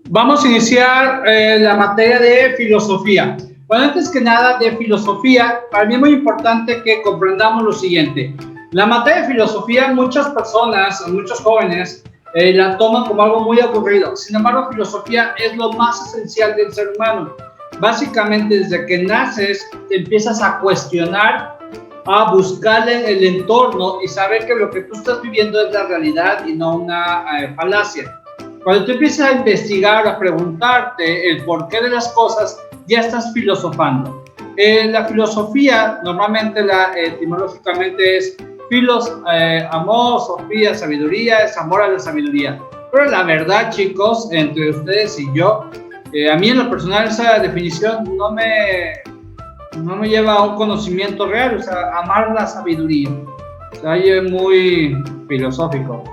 Vamos a iniciar la materia de filosofía. Bueno, antes que nada de filosofía, para mí es muy importante que comprendamos lo siguiente. La materia de filosofía, muchas personas, muchos jóvenes, la toman como algo muy aburrido. Sin embargo, filosofía es lo más esencial del ser humano. Básicamente, desde que naces, te empiezas a cuestionar, a buscarle el entorno y saber que lo que tú estás viviendo es la realidad y no una falacia. Cuando tú empiezas a investigar, a preguntarte el porqué de las cosas, ya estás filosofando. La filosofía, normalmente etimológicamente es filos, amor, sofía, sabiduría, es amor a la sabiduría. Pero la verdad, chicos, entre ustedes y yo, a mí en lo personal esa definición no me lleva a un conocimiento real, o sea, amar la sabiduría. O sea, es muy filosófico.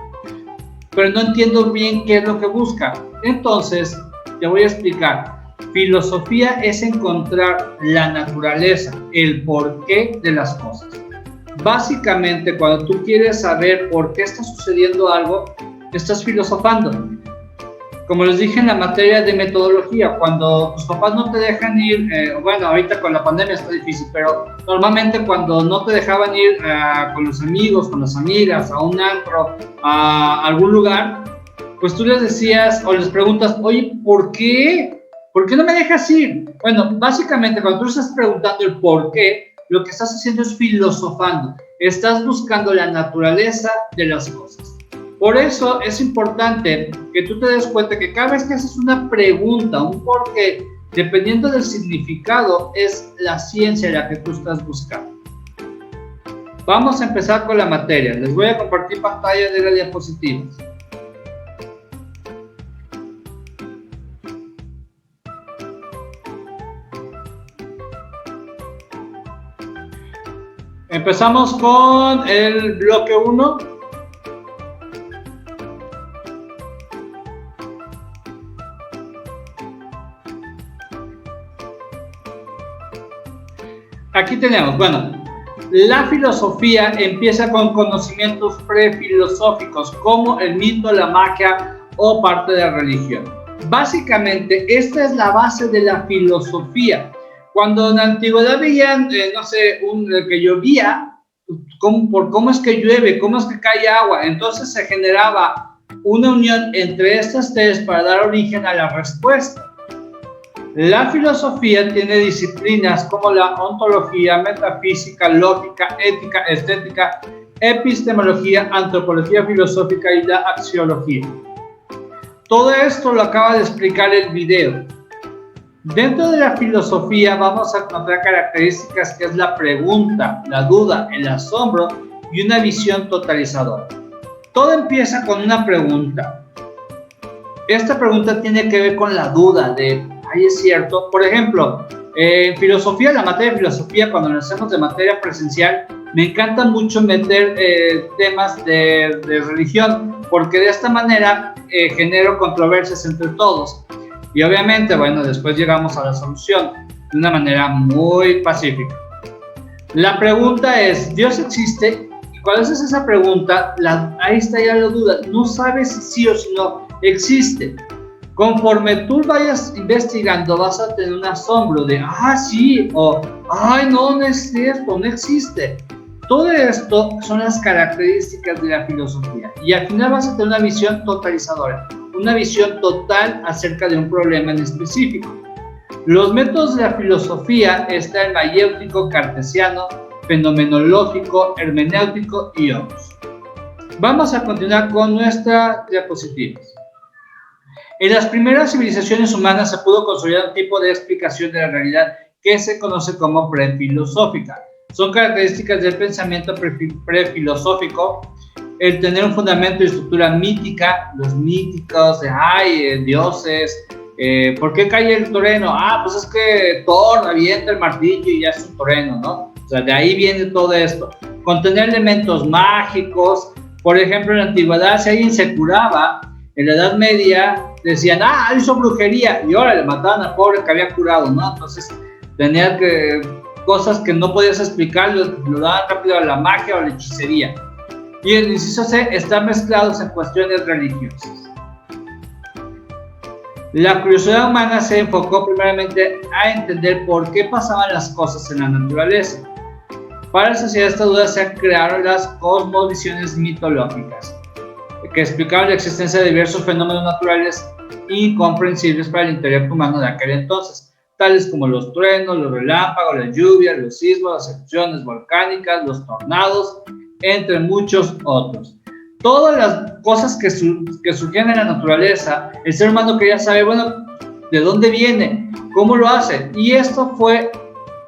Pero no entiendo bien qué es lo que busca. Entonces, te voy a explicar. Filosofía es encontrar la naturaleza, el porqué de las cosas. Básicamente, cuando tú quieres saber por qué está sucediendo algo, estás filosofando. Como les dije en la materia de metodología, cuando tus papás no te dejan ir, bueno, ahorita con la pandemia está difícil, pero normalmente cuando no te dejaban ir con los amigos, con las amigas, a un antro, a algún lugar, pues tú les decías o les preguntas, oye, ¿por qué? ¿Por qué no me dejas ir? Bueno, básicamente cuando tú estás preguntando el por qué, lo que estás haciendo es filosofando, estás buscando la naturaleza de las cosas. Por eso es importante que tú te des cuenta que cada vez que haces una pregunta, un porqué, dependiendo del significado, es la ciencia la que tú estás buscando. Vamos a empezar con la materia. Les voy a compartir pantalla de las diapositivas. Empezamos con el bloque 1. Aquí tenemos, bueno, la filosofía empieza con conocimientos prefilosóficos como el mito, la magia o parte de la religión. Básicamente, esta es la base de la filosofía. Cuando en la antigüedad veían, no sé, que llovía, por cómo es que llueve, cómo es que cae agua, entonces se generaba una unión entre estas tres para dar origen a la respuesta. La filosofía tiene disciplinas como la ontología, metafísica, lógica, ética, estética, epistemología, antropología filosófica y la axiología. Todo esto lo acaba de explicar el video. Dentro de la filosofía vamos a encontrar características que es la pregunta, la duda, el asombro y una visión totalizadora. Todo empieza con una pregunta. Esta pregunta tiene que ver con la duda de ahí es cierto. Por ejemplo, en filosofía, la materia de filosofía, cuando lo hacemos de materia presencial, me encanta mucho meter temas de religión, porque de esta manera genero controversias entre todos. Y obviamente, bueno, después llegamos a la solución de una manera muy pacífica. La pregunta es, ¿Dios existe? Y cuando haces esa pregunta, ahí está ya la duda. No sabes si sí o si no existe. Conforme tú vayas investigando, vas a tener un asombro de, sí, o, no es cierto, no existe. Todo esto son las características de la filosofía. Y al final vas a tener una visión totalizadora, una visión total acerca de un problema en específico. Los métodos de la filosofía están el mayéutico, cartesiano, fenomenológico, hermenéutico y otros. Vamos a continuar con nuestras diapositivas. En las primeras civilizaciones humanas se pudo consolidar un tipo de explicación de la realidad que se conoce como prefilosófica. Son características del pensamiento prefilosófico el tener un fundamento y estructura mítica, los míticos, dioses, ¿por qué cae el trueno? Pues es que Thor avienta el martillo y ya es un trueno, ¿no? O sea, de ahí viene todo esto. Contener elementos mágicos, por ejemplo, en la antigüedad, si alguien se curaba, en la Edad Media decían, hizo brujería, y ahora le mataban al pobre que había curado, ¿no? Entonces, tenía cosas que no podías explicar, lo daban rápido a la magia o a la hechicería. Y el inciso C, están mezclados en cuestiones religiosas. La curiosidad humana se enfocó primeramente a entender por qué pasaban las cosas en la naturaleza. Para saciar esta duda se crearon las cosmovisiones mitológicas, que explicaban la existencia de diversos fenómenos naturales incomprensibles para el intelecto humano de aquel entonces, tales como los truenos, los relámpagos, las lluvias, los sismos, las erupciones volcánicas, los tornados, entre muchos otros. Todas las cosas que surgían en la naturaleza, el ser humano quería saber, bueno, de dónde viene, cómo lo hace, y esto fue,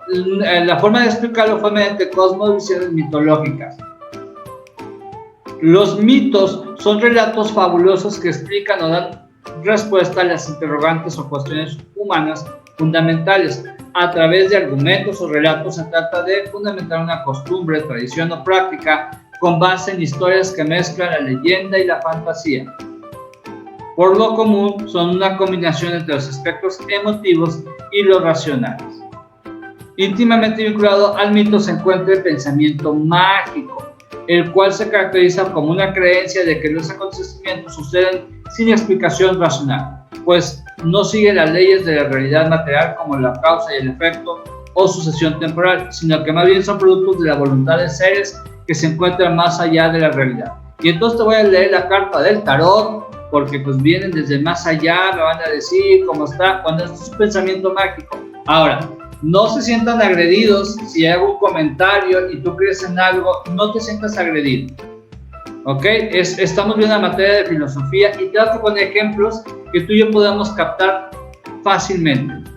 la forma de explicarlo fue mediante cosmovisiones mitológicas. Los mitos son relatos fabulosos que explican o dan respuesta a las interrogantes o cuestiones humanas fundamentales. A través de argumentos o relatos se trata de fundamentar una costumbre, tradición o práctica con base en historias que mezclan la leyenda y la fantasía. Por lo común, son una combinación entre los aspectos emotivos y los racionales. Íntimamente vinculado al mito se encuentra el pensamiento mágico, el cual se caracteriza como una creencia de que los acontecimientos suceden sin explicación racional, pues no sigue las leyes de la realidad material como la causa y el efecto o sucesión temporal, sino que más bien son productos de la voluntad de seres que se encuentran más allá de la realidad. Y entonces te voy a leer la carta del tarot, porque pues vienen desde más allá, me van a decir cómo está, cuando es un pensamiento mágico. Ahora, no se sientan agredidos si hago un comentario y tú crees en algo, no te sientas agredido. ¿Ok? Estamos viendo una materia de filosofía y trato con ejemplos que tú y yo podamos captar fácilmente.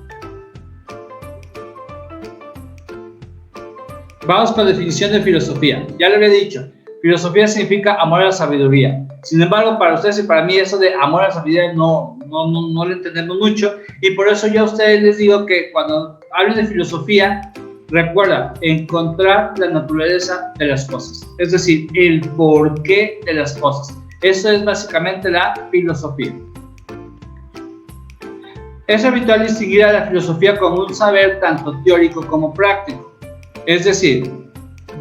Vamos con la definición de filosofía. Ya le había dicho, filosofía significa amor a la sabiduría. Sin embargo, para ustedes y para mí eso de amor a la sabiduría no lo entendemos mucho, y por eso yo a ustedes les digo que cuando hablen de filosofía, recuerda encontrar la naturaleza de las cosas, es decir, el porqué de las cosas. Eso es básicamente la filosofía. Es habitual distinguir a la filosofía como un saber tanto teórico como práctico. Es decir,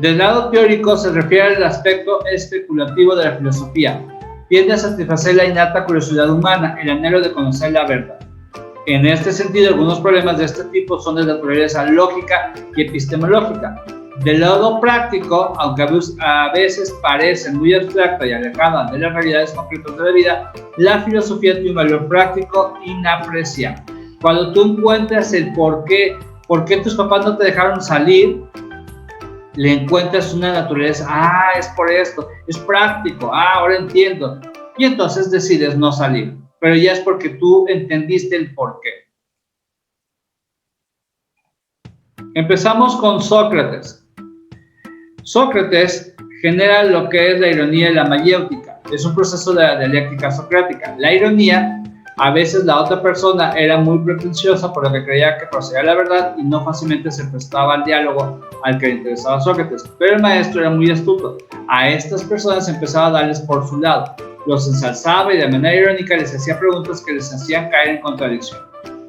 del lado teórico se refiere al aspecto especulativo de la filosofía. Tiende a satisfacer la innata curiosidad humana, el anhelo de conocer la verdad. En este sentido, algunos problemas de este tipo son de naturaleza lógica y epistemológica. Del lado práctico, aunque a veces parecen muy abstracta y alejada de las realidades concretas de la vida, la filosofía tiene un valor práctico inapreciable. Cuando tú encuentras el por qué tus papás no te dejaron salir, le encuentras una naturaleza, es por esto, es práctico, ahora entiendo, y entonces decides no salir, pero ya es porque tú entendiste el por qué. Empezamos con Sócrates. Sócrates genera lo que es la ironía y la mayéutica, es un proceso de la dialéctica socrática. La ironía, a veces la otra persona era muy pretenciosa por lo que creía que procedía la verdad y no fácilmente se prestaba al diálogo al que le interesaba a Sócrates, pero el maestro era muy astuto. A estas personas empezaba a darles por su lado, los ensalzaba y de manera irónica les hacía preguntas que les hacían caer en contradicción.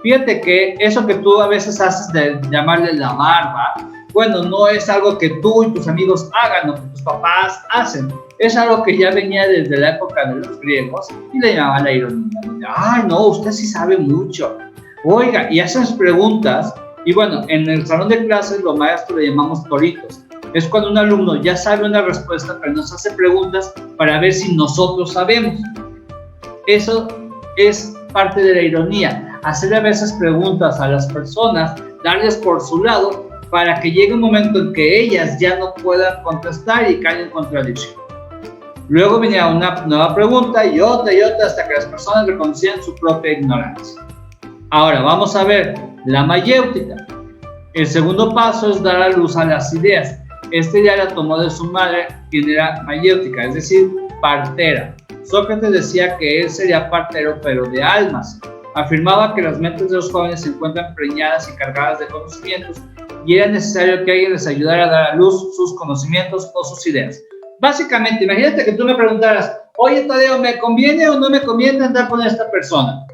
Fíjate que eso que tú a veces haces de llamarle la barba, bueno, no es algo que tú y tus amigos hagan o que tus papás hacen. Es algo que ya venía desde la época de los griegos y le llamaban la ironía. Ay, no, usted sí sabe mucho. Oiga, y hacen preguntas. Y bueno, en el salón de clases los maestros le llamamos toritos. Es cuando un alumno ya sabe una respuesta, pero nos hace preguntas para ver si nosotros sabemos. Eso es parte de la ironía. Hacer a veces preguntas a las personas, darles por su lado, para que llegue un momento en que ellas ya no puedan contestar y caigan en contradicción. Luego venía una nueva pregunta y otra hasta que las personas reconocían su propia ignorancia. Ahora vamos a ver la mayéutica. El segundo paso es dar a luz a las ideas. Esta idea la tomó de su madre, quien era mayéutica, es decir, partera. Sócrates decía que él sería partero, pero de almas. Afirmaba que las mentes de los jóvenes se encuentran preñadas y cargadas de conocimientos y era necesario que alguien les ayudara a dar a luz sus conocimientos o sus ideas. Básicamente, imagínate que tú me preguntaras, oye Tadeo, ¿me conviene o no me conviene andar con esta persona?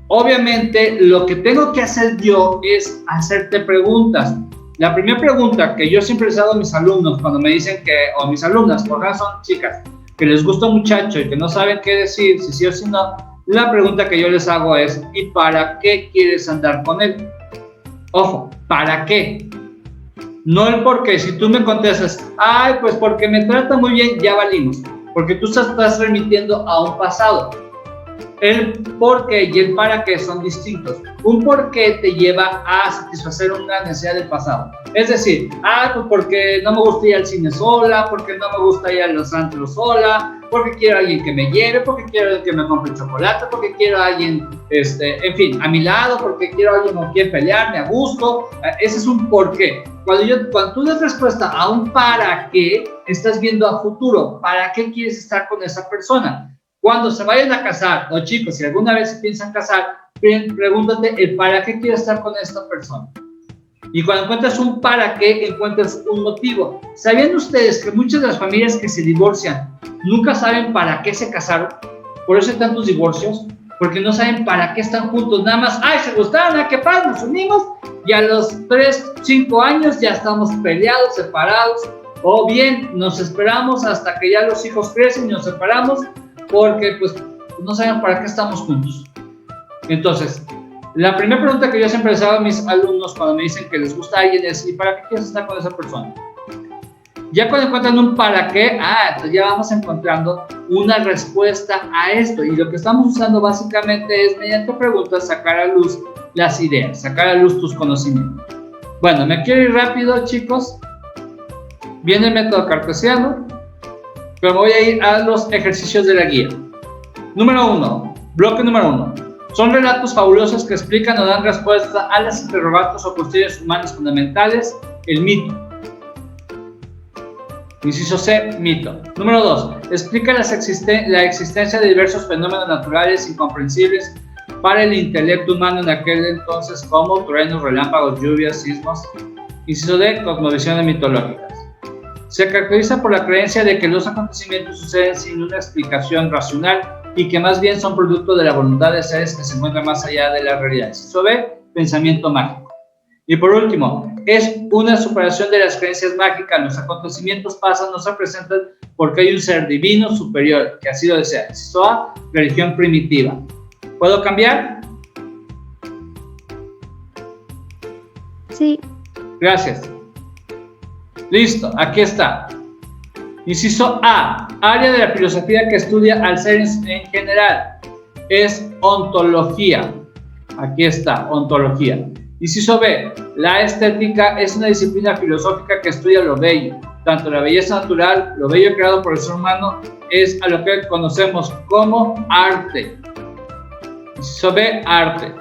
Obviamente, lo que tengo que hacer yo es hacerte preguntas. La primera pregunta que yo siempre les hago a mis alumnos cuando me dicen que, o mis alumnas, por razón son chicas, que les gusta un muchacho y que no saben qué decir, si sí o si no, La pregunta que yo les hago es, ¿y para qué quieres andar con él? Ojo, ¿para qué? No el por qué. Si tú me contestas, ay, pues porque me trata muy bien, ya valimos. Porque tú estás remitiendo a un pasado. El por qué y el para qué son distintos. Un por qué te lleva a satisfacer una necesidad del pasado. Es decir, pues porque no me gusta ir al cine sola, porque no me gusta ir a los antros sola, porque quiero a alguien que me lleve, porque quiero a alguien que me compre chocolate, porque quiero a alguien, en fin, a mi lado, porque quiero a alguien con quien pelearme a gusto. Ese es un por qué. Cuando tú das respuesta a un para qué, estás viendo a futuro. ¿Para qué quieres estar con esa persona? Cuando se vayan a casar, o chicos, si alguna vez se piensan casar, pregúntate el para qué quieres estar con esta persona. Y cuando encuentras un para qué, encuentras un motivo. ¿Sabían ustedes que muchas de las familias que se divorcian nunca saben para qué se casaron? Por eso hay tantos divorcios, porque no saben para qué están juntos. Nada más, ay, se gustaron, ¿qué pasa? Nos unimos y a los 3, 5 años ya estamos peleados, separados. O bien, nos esperamos hasta que ya los hijos crecen y nos separamos, porque pues no saben para qué estamos juntos. Entonces, la primera pregunta que yo siempre les hago a mis alumnos cuando me dicen que les gusta a alguien es, ¿y para qué quieres estar con esa persona? Ya cuando encuentran un para qué, entonces ya vamos encontrando una respuesta a esto. Y lo que estamos usando básicamente es, mediante preguntas, sacar a luz las ideas, sacar a luz tus conocimientos. Bueno, me quiero ir rápido, chicos. Viene el método cartesiano, pero me voy a ir a los ejercicios de la guía. Número 1, bloque número 1. Son relatos fabulosos que explican o dan respuesta a las interrogantes o cuestiones humanas fundamentales. El mito. Inciso C, mito. Número 2. Explica la existencia de diversos fenómenos naturales incomprensibles para el intelecto humano en aquel entonces, como truenos, relámpagos, lluvias, sismos. Inciso D, cosmovisiones mitológicas. Se caracteriza por la creencia de que los acontecimientos suceden sin una explicación racional y que más bien son producto de la voluntad de seres que se encuentran más allá de la realidad. Inciso B, pensamiento mágico. Y por último, es una superación de las creencias mágicas. Los acontecimientos pasan, no se presentan porque hay un ser divino superior que así lo desea. Inciso A, religión primitiva. ¿Puedo cambiar? Sí. Gracias. Listo, aquí está. Inciso A, área de la filosofía que estudia al ser en general. Es ontología. Aquí está, ontología. Inciso B, la estética es una disciplina filosófica que estudia lo bello. Tanto la belleza natural, lo bello creado por el ser humano, es a lo que conocemos como arte. Inciso B, arte.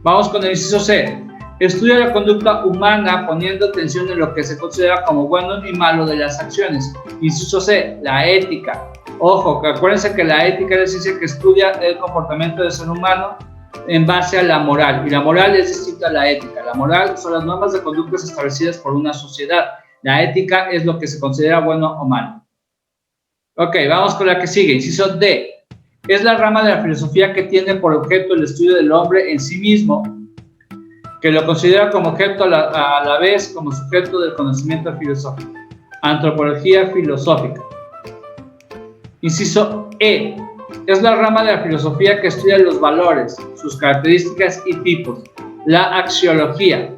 Vamos con el inciso C. Estudia la conducta humana poniendo atención en lo que se considera como bueno y malo de las acciones. Inciso C, la ética. Ojo, que acuérdense que la ética es la ciencia que estudia el comportamiento del ser humano en base a la moral. Y la moral es distinta a la ética. La moral son las normas de conductas establecidas por una sociedad. La ética es lo que se considera bueno o malo. Ok, vamos con la que sigue. Inciso D. Es la rama de la filosofía que tiene por objeto el estudio del hombre en sí mismo, que lo considera como objeto a la vez como sujeto del conocimiento filosófico. Antropología filosófica. Inciso E. Es la rama de la filosofía que estudia los valores, sus características y tipos. La axiología.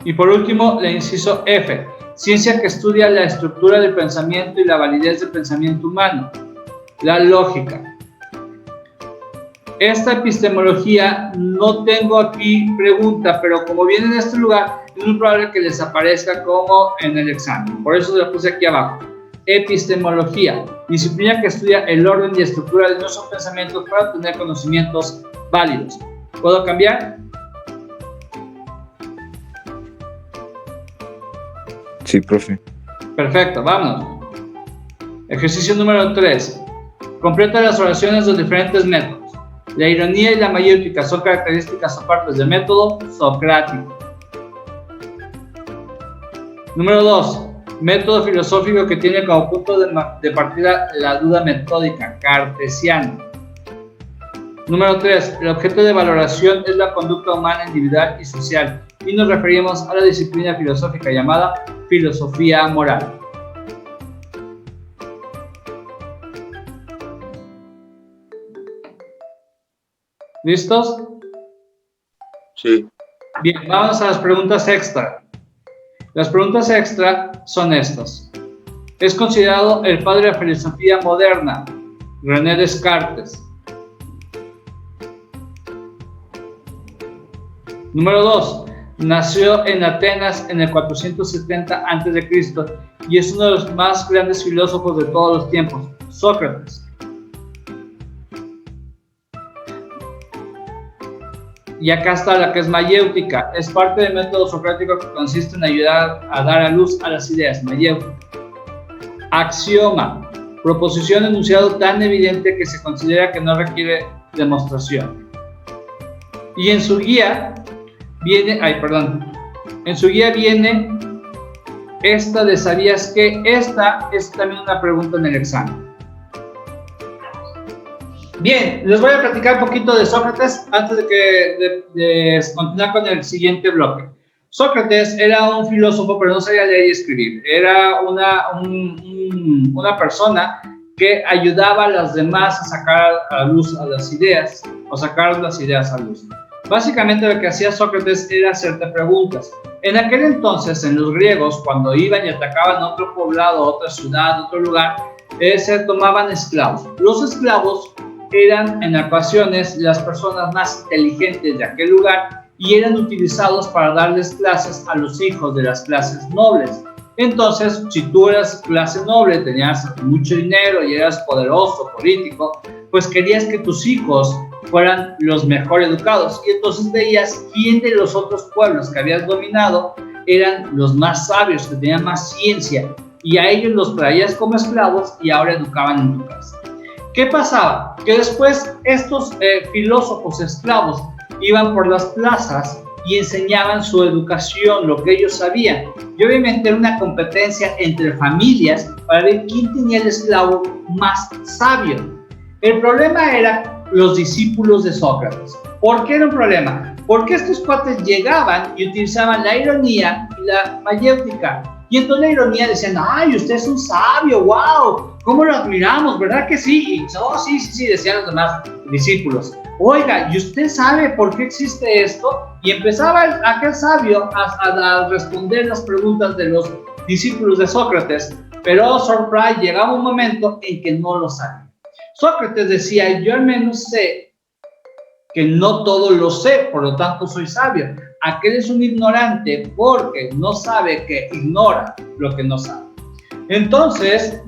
Y por último, la inciso F. Ciencia que estudia la estructura del pensamiento y la validez del pensamiento humano. La lógica. Esta epistemología no tengo aquí pregunta, pero como viene en este lugar, es muy probable que les aparezca como en el examen. Por eso lo puse aquí abajo. Epistemología, disciplina que estudia el orden y estructura de nuestros pensamientos para obtener conocimientos válidos. ¿Puedo cambiar? Sí, profe. Perfecto, vámonos. Ejercicio número 3. Completa las oraciones de los diferentes métodos. La ironía y la mayéutica son características o partes del método socrático. Número 2. Método filosófico que tiene como punto de partida la duda metódica, cartesiana. Número 3. El objeto de valoración es la conducta humana individual y social, y nos referimos a la disciplina filosófica llamada filosofía moral. ¿Listos? Sí. Bien, vamos a las preguntas extra. Las preguntas extra son estas. Es considerado el padre de la filosofía moderna, René Descartes. Número 2. Nació en Atenas en el 470 a.C. y es uno de los más grandes filósofos de todos los tiempos, Sócrates. Y acá está la que es mayéutica. Es parte del método socrático que consiste en ayudar a dar a luz a las ideas, mayéutica. Axioma. Proposición enunciado tan evidente que se considera que no requiere demostración. Y en su guía viene, en su guía viene esta de ¿sabías qué? Esta es también una pregunta en el examen. Bien, les voy a platicar un poquito de Sócrates antes de continuar con el siguiente bloque. Sócrates era un filósofo, pero no sabía leer y escribir. Era una persona que ayudaba a las demás a sacar a luz a las ideas, o sacar las ideas a luz. Básicamente lo que hacía Sócrates era hacerte preguntas. En aquel entonces, en los griegos, cuando iban y atacaban otro poblado, otra ciudad, otro lugar, se tomaban esclavos. Los esclavos eran en ocasiones las personas más inteligentes de aquel lugar y eran utilizados para darles clases a los hijos de las clases nobles. Entonces, si tú eras clase noble, tenías mucho dinero y eras poderoso, político, pues querías que tus hijos fueran los mejor educados y entonces veías quién de los otros pueblos que habías dominado eran los más sabios, que tenían más ciencia, y a ellos los traías como esclavos y ahora educaban en tu casa. ¿Qué pasaba? Que después estos filósofos esclavos iban por las plazas y enseñaban su educación, lo que ellos sabían. Y obviamente era una competencia entre familias para ver quién tenía el esclavo más sabio. El problema era los discípulos de Sócrates. ¿Por qué era un problema? Porque estos cuates llegaban y utilizaban la ironía y la mayéutica. Y entonces la ironía decían, ¡ay, usted es un sabio! ¡Wow! ¿Cómo lo admiramos? ¿Verdad que sí? Y, oh, sí, decían los demás discípulos. Oiga, ¿y usted sabe por qué existe esto? Y empezaba aquel sabio a responder las preguntas de los discípulos de Sócrates. Pero, surprise, llegaba un momento en que no lo sabía. Sócrates decía, yo al menos sé que no todo lo sé, por lo tanto soy sabio. Aquel es un ignorante porque no sabe que ignora lo que no sabe. Entonces,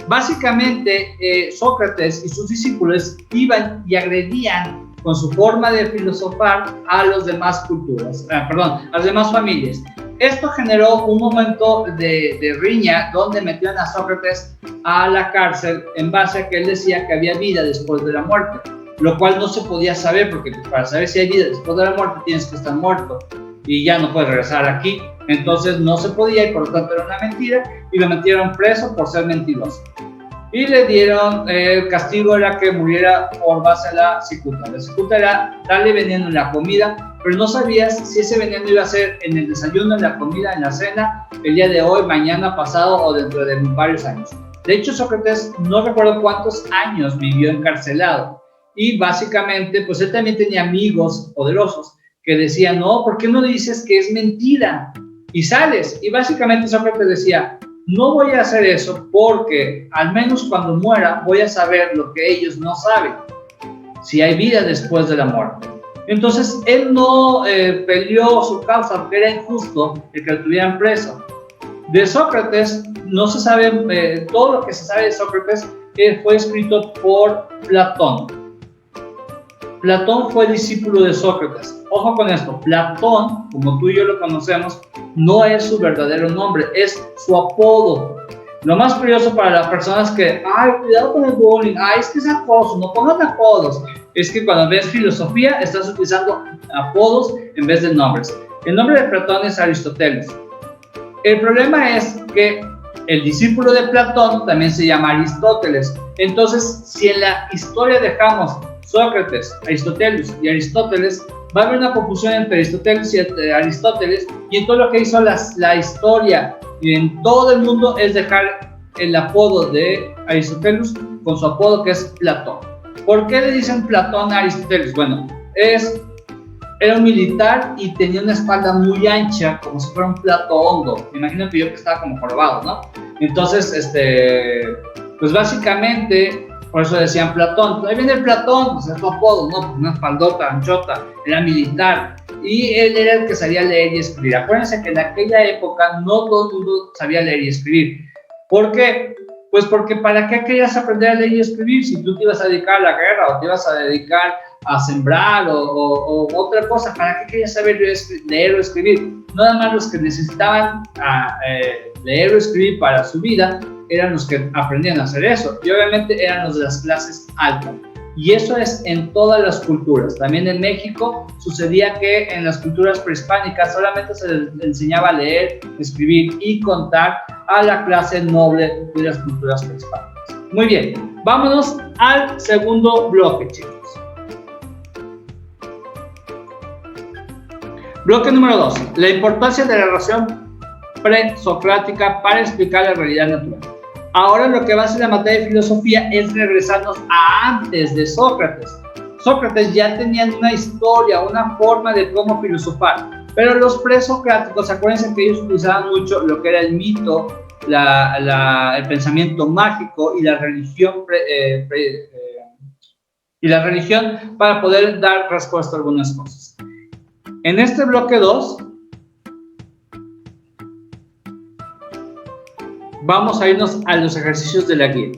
básicamente Sócrates y sus discípulos iban y agredían con su forma de filosofar a las demás culturas, a las demás familias. Esto generó un momento de riña donde metieron a Sócrates a la cárcel en base a que él decía que había vida después de la muerte, lo cual no se podía saber porque para saber si hay vida después de la muerte tienes que estar muerto y ya no puedes regresar aquí. Entonces no se podía y por lo tanto era una mentira y lo metieron preso por ser mentiroso. Y le dieron, el castigo era que muriera por base a la cicuta. La cicuta era darle veneno en la comida, pero no sabías si ese veneno iba a ser en el desayuno, en la comida, en la cena, el día de hoy, mañana, pasado o dentro de varios años. De hecho, Sócrates no recuerdo cuántos años vivió encarcelado. Y básicamente, pues él también tenía amigos poderosos que decían, no, ¿por qué no dices que es mentira? Y sales. Y básicamente Sócrates decía, no voy a hacer eso porque al menos cuando muera voy a saber lo que ellos no saben, si hay vida después de la muerte. Entonces él no peleó su causa porque era injusto el que lo tuvieran preso. De Sócrates no se sabe, todo lo que se sabe de Sócrates fue escrito por Platón. Platón fue discípulo de Sócrates. Ojo con esto, Platón, como tú y yo lo conocemos, no es su verdadero nombre, es su apodo. Lo más curioso para las personas que, ay, cuidado con el bullying, ay, es que es acoso, no pongan apodos. Es que cuando ves filosofía, estás utilizando apodos en vez de nombres. El nombre de Platón es Aristóteles. El problema es que el discípulo de Platón también se llama Aristóteles. Entonces, si en la historia dejamos Sócrates, Aristóteles, va a haber una confusión entre Aristóteles y Aristóteles, y entonces lo que hizo la historia en todo el mundo es dejar el apodo de Aristóteles con su apodo que es Platón. ¿Por qué le dicen Platón a Aristóteles? Bueno, era un militar y tenía una espalda muy ancha, como si fuera un plato hondo. Me imagino que estaba como jorobado, ¿no? Entonces, pues básicamente, por eso decían Platón. Ahí viene el Platón, pues es su apodo, ¿no? Pues una espaldota, anchota, era militar. Y él era el que sabía leer y escribir. Acuérdense que en aquella época no todo el mundo sabía leer y escribir. ¿Por qué? Pues porque ¿para qué querías aprender a leer y escribir si tú te ibas a dedicar a la guerra o te ibas a dedicar a sembrar o otra cosa? ¿Para qué querías saber leer o escribir? Nada más los que necesitaban leer o escribir para su vida eran los que aprendían a hacer eso, y obviamente eran los de las clases altas. Y eso es en todas las culturas. También en México sucedía que en las culturas prehispánicas solamente se les enseñaba a leer, escribir y contar a la clase noble de las culturas prehispánicas. Muy bien, vámonos al segundo bloque, chicos. Bloque número 2. La importancia de la razón presocrática para explicar la realidad natural. Ahora lo que va a hacer la materia de filosofía es regresarnos a antes de Sócrates. Sócrates ya tenían una historia, una forma de cómo filosofar, pero los presocráticos, acuérdense que ellos utilizaban mucho lo que era el mito, el pensamiento mágico y la religión para poder dar respuesta a algunas cosas. En este bloque 2 vamos a irnos a los ejercicios de la guía.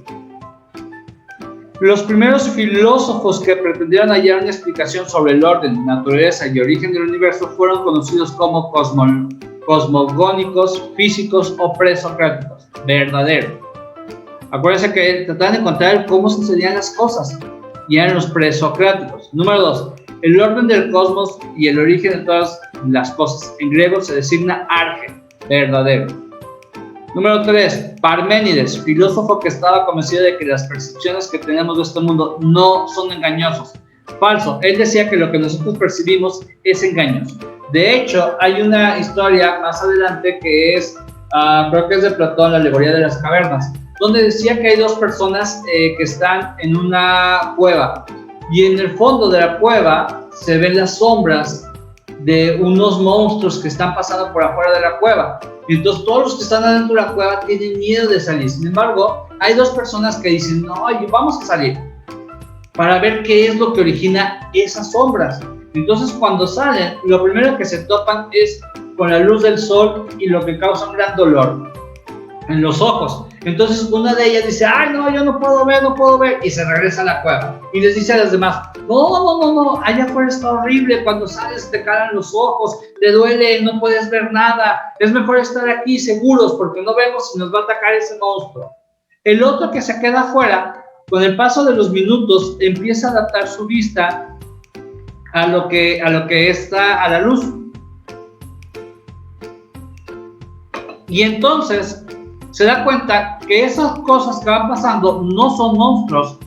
Los primeros filósofos que pretendieron hallar una explicación sobre el orden, naturaleza y origen del universo fueron conocidos como cosmogónicos, físicos o presocráticos. Verdadero. Acuérdense que trataban de encontrar cómo sucedían las cosas y eran los presocráticos. Número 2. El orden del cosmos y el origen de todas las cosas. En griego se designa arge. Verdadero. Número 3, Parménides, filósofo que estaba convencido de que las percepciones que tenemos de este mundo no son engañosas. Falso, él decía que lo que nosotros percibimos es engañoso. De hecho, hay una historia más adelante que es, creo que es de Platón, la alegoría de las cavernas, donde decía que hay dos personas que están en una cueva y en el fondo de la cueva se ven las sombras de unos monstruos que están pasando por afuera de la cueva. Entonces todos los que están adentro de la cueva tienen miedo de salir. Sin embargo, hay dos personas que dicen, no, oye, vamos a salir para ver qué es lo que origina esas sombras. Entonces cuando salen, lo primero que se topan es con la luz del sol y lo que causa un gran dolor en los ojos. Entonces una de ellas dice, ay no, yo no puedo ver, y se regresa a la cueva y les dice a las demás, no, allá afuera está horrible, cuando sales te calan los ojos, te duele, no puedes ver nada, es mejor estar aquí seguros porque no vemos si nos va a atacar ese monstruo. El otro que se queda afuera, con el paso de los minutos empieza a adaptar su vista a lo que está a la luz, y entonces se da cuenta que esas cosas que van pasando no son monstruos,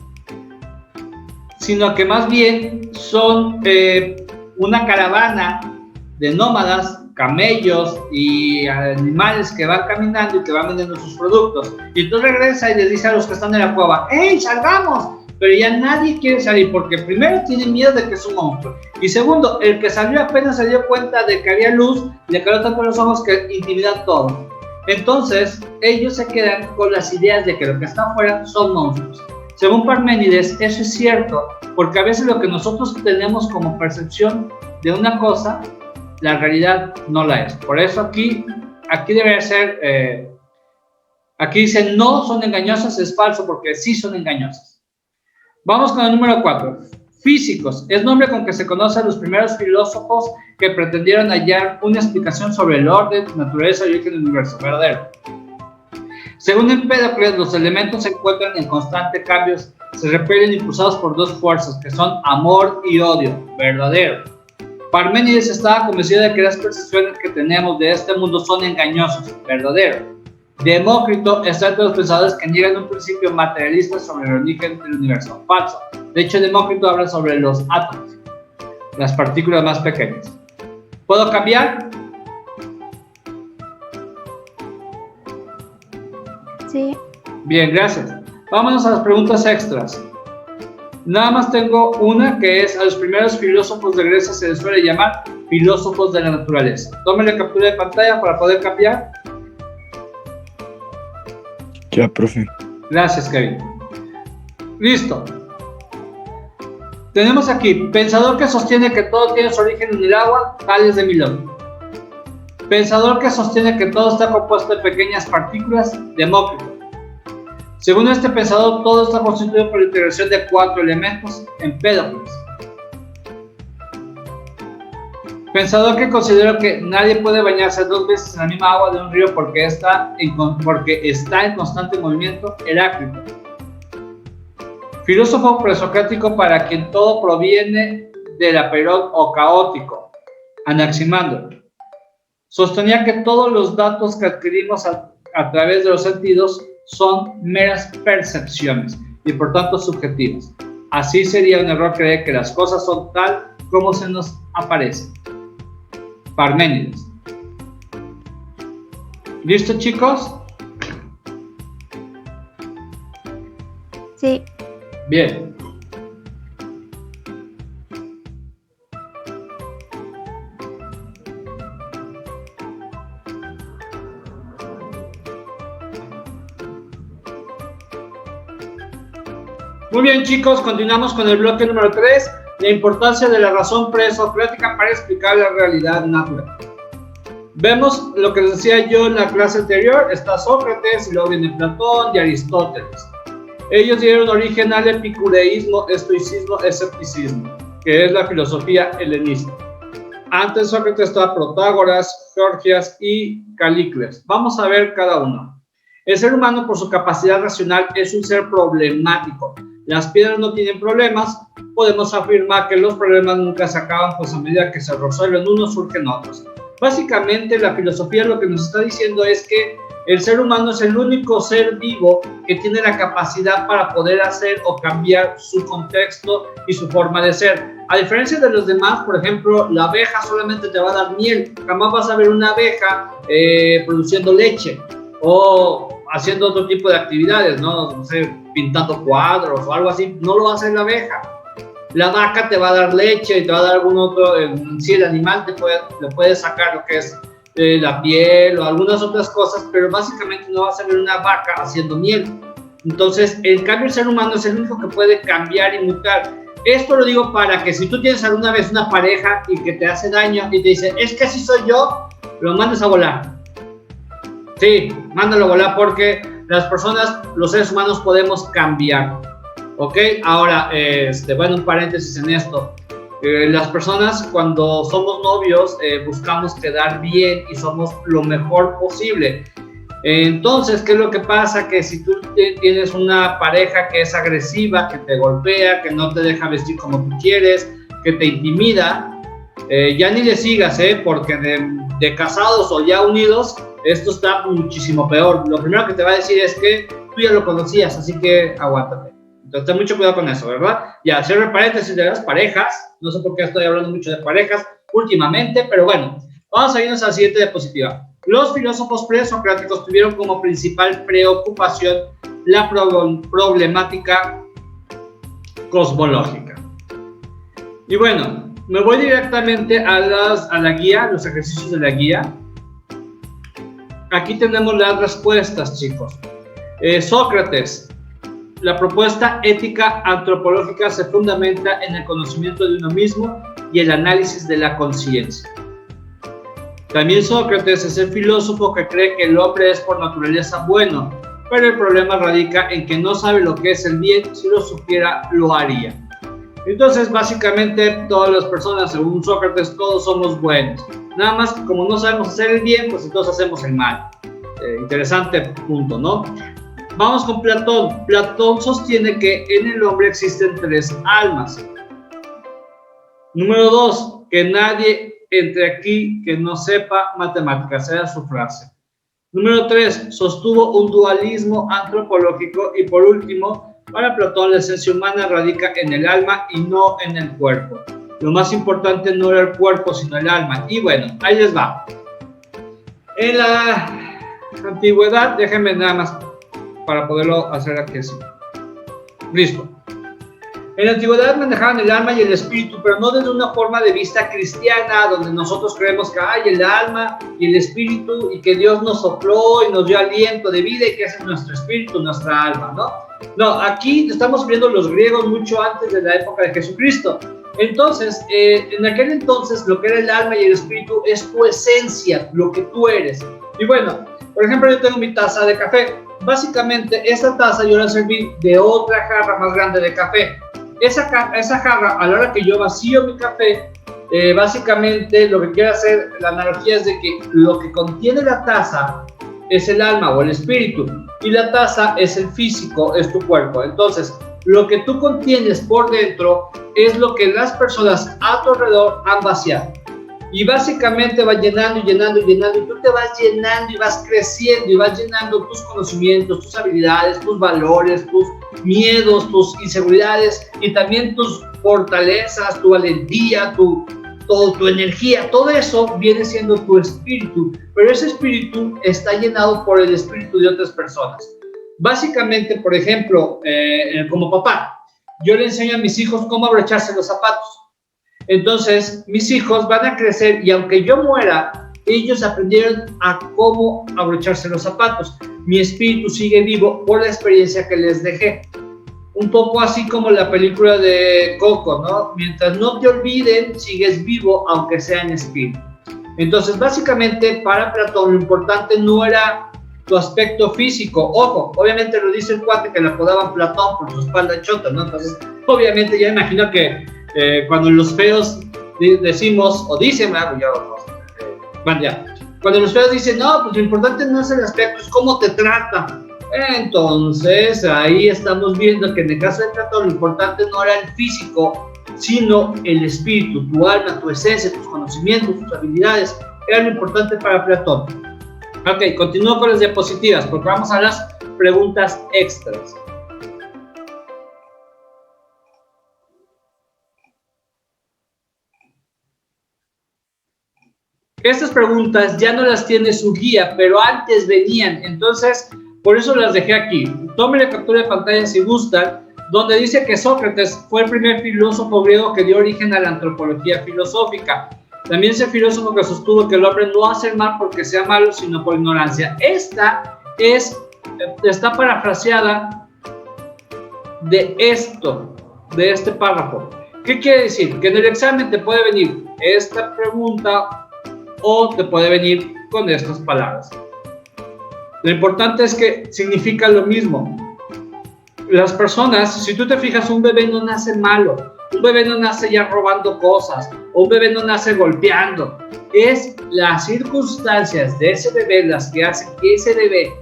sino que más bien son una caravana de nómadas, camellos y animales que van caminando y que van vendiendo sus productos. Y entonces regresa y les dice a los que están en la cueva, ¡hey, salgamos! Pero ya nadie quiere salir porque primero tienen miedo de que es un monstruo y segundo, el que salió apenas se dio cuenta de que había luz, le caló tanto los ojos que intimidan todo. Entonces, ellos se quedan con las ideas de que lo que está afuera son monstruos. Según Parménides, eso es cierto, porque a veces lo que nosotros tenemos como percepción de una cosa, la realidad no la es. Por eso aquí debería ser, aquí dice no son engañosas, es falso, porque sí son engañosas. Vamos con el número 4. Físicos, es nombre con que se conoce a los primeros filósofos que pretendieron hallar una explicación sobre el orden, naturaleza y origen del universo. Verdadero. Según Empédocles, los elementos se encuentran en constante cambio, se repelen impulsados por dos fuerzas, que son amor y odio. Verdadero. Parménides estaba convencido de que las percepciones que tenemos de este mundo son engañosas. Verdadero. Demócrito está entre los pensadores que niegan un principio materialista sobre el origen del universo. Falso. De hecho, Demócrito habla sobre los átomos, las partículas más pequeñas. ¿Puedo cambiar? Sí. Bien, gracias. Vámonos a las preguntas extras. Nada más tengo una, que es: a los primeros filósofos de Grecia se les suele llamar filósofos de la naturaleza. Tómenle captura de pantalla para poder cambiar. Ya, profe. Gracias, Kevin. Listo. Tenemos aquí: pensador que sostiene que todo tiene su origen en el agua, Tales de Milón. Pensador que sostiene que todo está compuesto de pequeñas partículas, Demócrito. Según este pensador, todo está constituido por la integración de 4 elementos, Empédocles. Pensador que considera que nadie puede bañarse 2 veces en la misma agua de un río porque está en constante movimiento, Heráclito. Filósofo presocrático para quien todo proviene del aperón o caótico, Anaximandro. Sostenía que todos los datos que adquirimos a través de los sentidos son meras percepciones y por tanto subjetivas. Así sería un error creer que las cosas son tal como se nos aparecen. Parménides. ¿Listo, chicos? Sí. Bien. Muy bien, chicos, continuamos con el bloque número 3, la importancia de la razón presocrática para explicar la realidad natural. Vemos lo que les decía yo en la clase anterior: está Sócrates, y luego viene Platón y Aristóteles. Ellos dieron origen al epicureísmo, estoicismo, escepticismo, que es la filosofía helenista. Antes de Sócrates estaba Protágoras, Gorgias y Calícles. Vamos a ver cada uno. El ser humano, por su capacidad racional, es un ser problemático. Las piedras no tienen problemas. Podemos afirmar que los problemas nunca se acaban, pues a medida que se resuelven unos, surgen otros. Básicamente, la filosofía lo que nos está diciendo es que el ser humano es el único ser vivo que tiene la capacidad para poder hacer o cambiar su contexto y su forma de ser. A diferencia de los demás, por ejemplo, la abeja solamente te va a dar miel. Jamás vas a ver una abeja produciendo leche o haciendo otro tipo de actividades, no sé, pintando cuadros o algo así. No lo va a hacer la abeja. La vaca te va a dar leche y te va a dar algún otro, sí, el animal le puede sacar lo que es la piel o algunas otras cosas, pero básicamente no va a salir una vaca haciendo miel. Entonces, en cambio, el ser humano es el único que puede cambiar y mutar. Esto lo digo para que si tú tienes alguna vez una pareja y que te hace daño y te dice: es que así soy yo, lo mandes a volar. Sí, mándalo a volar, porque las personas, los seres humanos, podemos cambiar. ¿Ok? Ahora, bueno, un paréntesis en esto. Las personas, cuando somos novios, buscamos quedar bien y somos lo mejor posible. Entonces, ¿qué es lo que pasa? Que si tú tienes una pareja que es agresiva, que te golpea, que no te deja vestir como tú quieres, que te intimida, ya ni le sigas, porque de casados o ya unidos, esto está muchísimo peor. Lo primero que te va a decir es que tú ya lo conocías, así que aguántate. Entonces, ten mucho cuidado con eso, ¿verdad? Ya, cierro el paréntesis de las parejas. No sé por qué estoy hablando mucho de parejas últimamente, pero bueno, vamos a irnos a la siguiente diapositiva. Los filósofos presocráticos tuvieron como principal preocupación la problemática cosmológica. Y bueno, me voy directamente a la guía, los ejercicios de la guía. Aquí tenemos las respuestas, chicos. Sócrates: la propuesta ética antropológica se fundamenta en el conocimiento de uno mismo y el análisis de la conciencia. También Sócrates es el filósofo que cree que el hombre es por naturaleza bueno, pero el problema radica en que no sabe lo que es el bien. Si lo supiera, lo haría. Entonces, básicamente, todas las personas, según Sócrates, todos somos buenos. Nada más, como no sabemos hacer el bien, pues entonces hacemos el mal. Interesante punto, ¿no? Vamos con Platón. Platón sostiene que en el hombre existen 3 almas. Número 2, que nadie entre aquí que no sepa matemáticas, era su frase. Número 3, sostuvo un dualismo antropológico. Y por último, para Platón la esencia humana radica en el alma y no en el cuerpo. Lo más importante no era el cuerpo, sino el alma. Y bueno, ahí les va. En la antigüedad, déjenme nada más para poderlo hacer aquí así. Listo. En la antigüedad manejaban el alma y el espíritu, pero no desde una forma de vista cristiana, donde nosotros creemos que hay el alma y el espíritu y que Dios nos sopló y nos dio aliento de vida y que ese es nuestro espíritu, nuestra alma, ¿no? No, aquí estamos viendo los griegos mucho antes de la época de Jesucristo. Entonces, en aquel entonces, lo que era el alma y el espíritu es tu esencia, lo que tú eres. Y bueno, por ejemplo, yo tengo mi taza de café. Básicamente, esta taza yo la serví de otra jarra más grande de café. Esa jarra, a la hora que yo vacío mi café, básicamente lo que quiero hacer, la analogía es de que lo que contiene la taza es el alma o el espíritu, y la taza es el físico, es tu cuerpo. Entonces, lo que tú contienes por dentro es lo que las personas a tu alrededor han vaciado. Y básicamente va llenando y llenando y llenando, y tú te vas llenando y vas creciendo y vas llenando tus conocimientos, tus habilidades, tus valores, tus miedos, tus inseguridades y también tus fortalezas, tu valentía, tu energía. Todo eso viene siendo tu espíritu, pero ese espíritu está llenado por el espíritu de otras personas. Básicamente, por ejemplo, como papá, yo le enseño a mis hijos cómo abrocharse los zapatos. Entonces, mis hijos van a crecer y aunque yo muera, ellos aprendieron a cómo abrocharse los zapatos. Mi espíritu sigue vivo por la experiencia que les dejé. Un poco así como la película de Coco, ¿no? Mientras no te olviden, sigues vivo, aunque sea en espíritu. Entonces, básicamente, para Platón, lo importante no era tu aspecto físico. Ojo, obviamente lo dice el cuate que le apodaban Platón por su espalda chota, ¿no? Entonces, obviamente, ya imagino que cuando los feos decimos, o dicen, cuando los feos dicen, no, pues lo importante no es el aspecto, es cómo te tratan. Entonces, ahí estamos viendo que en el caso de Platón, lo importante no era el físico, sino el espíritu, tu alma, tu esencia, tus conocimientos, tus habilidades, era lo importante para Platón. Ok, continúo con las diapositivas, porque vamos a las preguntas extras. Estas preguntas ya no las tiene su guía, pero antes venían, entonces por eso las dejé aquí. Tomen la captura de pantalla si gustan, donde dice que Sócrates fue el primer filósofo griego que dio origen a la antropología filosófica. También es el filósofo que sostuvo que el hombre no hace el mal porque sea malo, sino por ignorancia. Esta está parafraseada de este párrafo. ¿Qué quiere decir? Que en el examen te puede venir esta pregunta o te puede venir con estas palabras. Lo importante es que significa lo mismo. Las personas, si tú te fijas, un bebé no nace malo, un bebé no nace ya robando cosas, o un bebé no nace golpeando. Es las circunstancias de ese bebé las que hacen que ese bebé,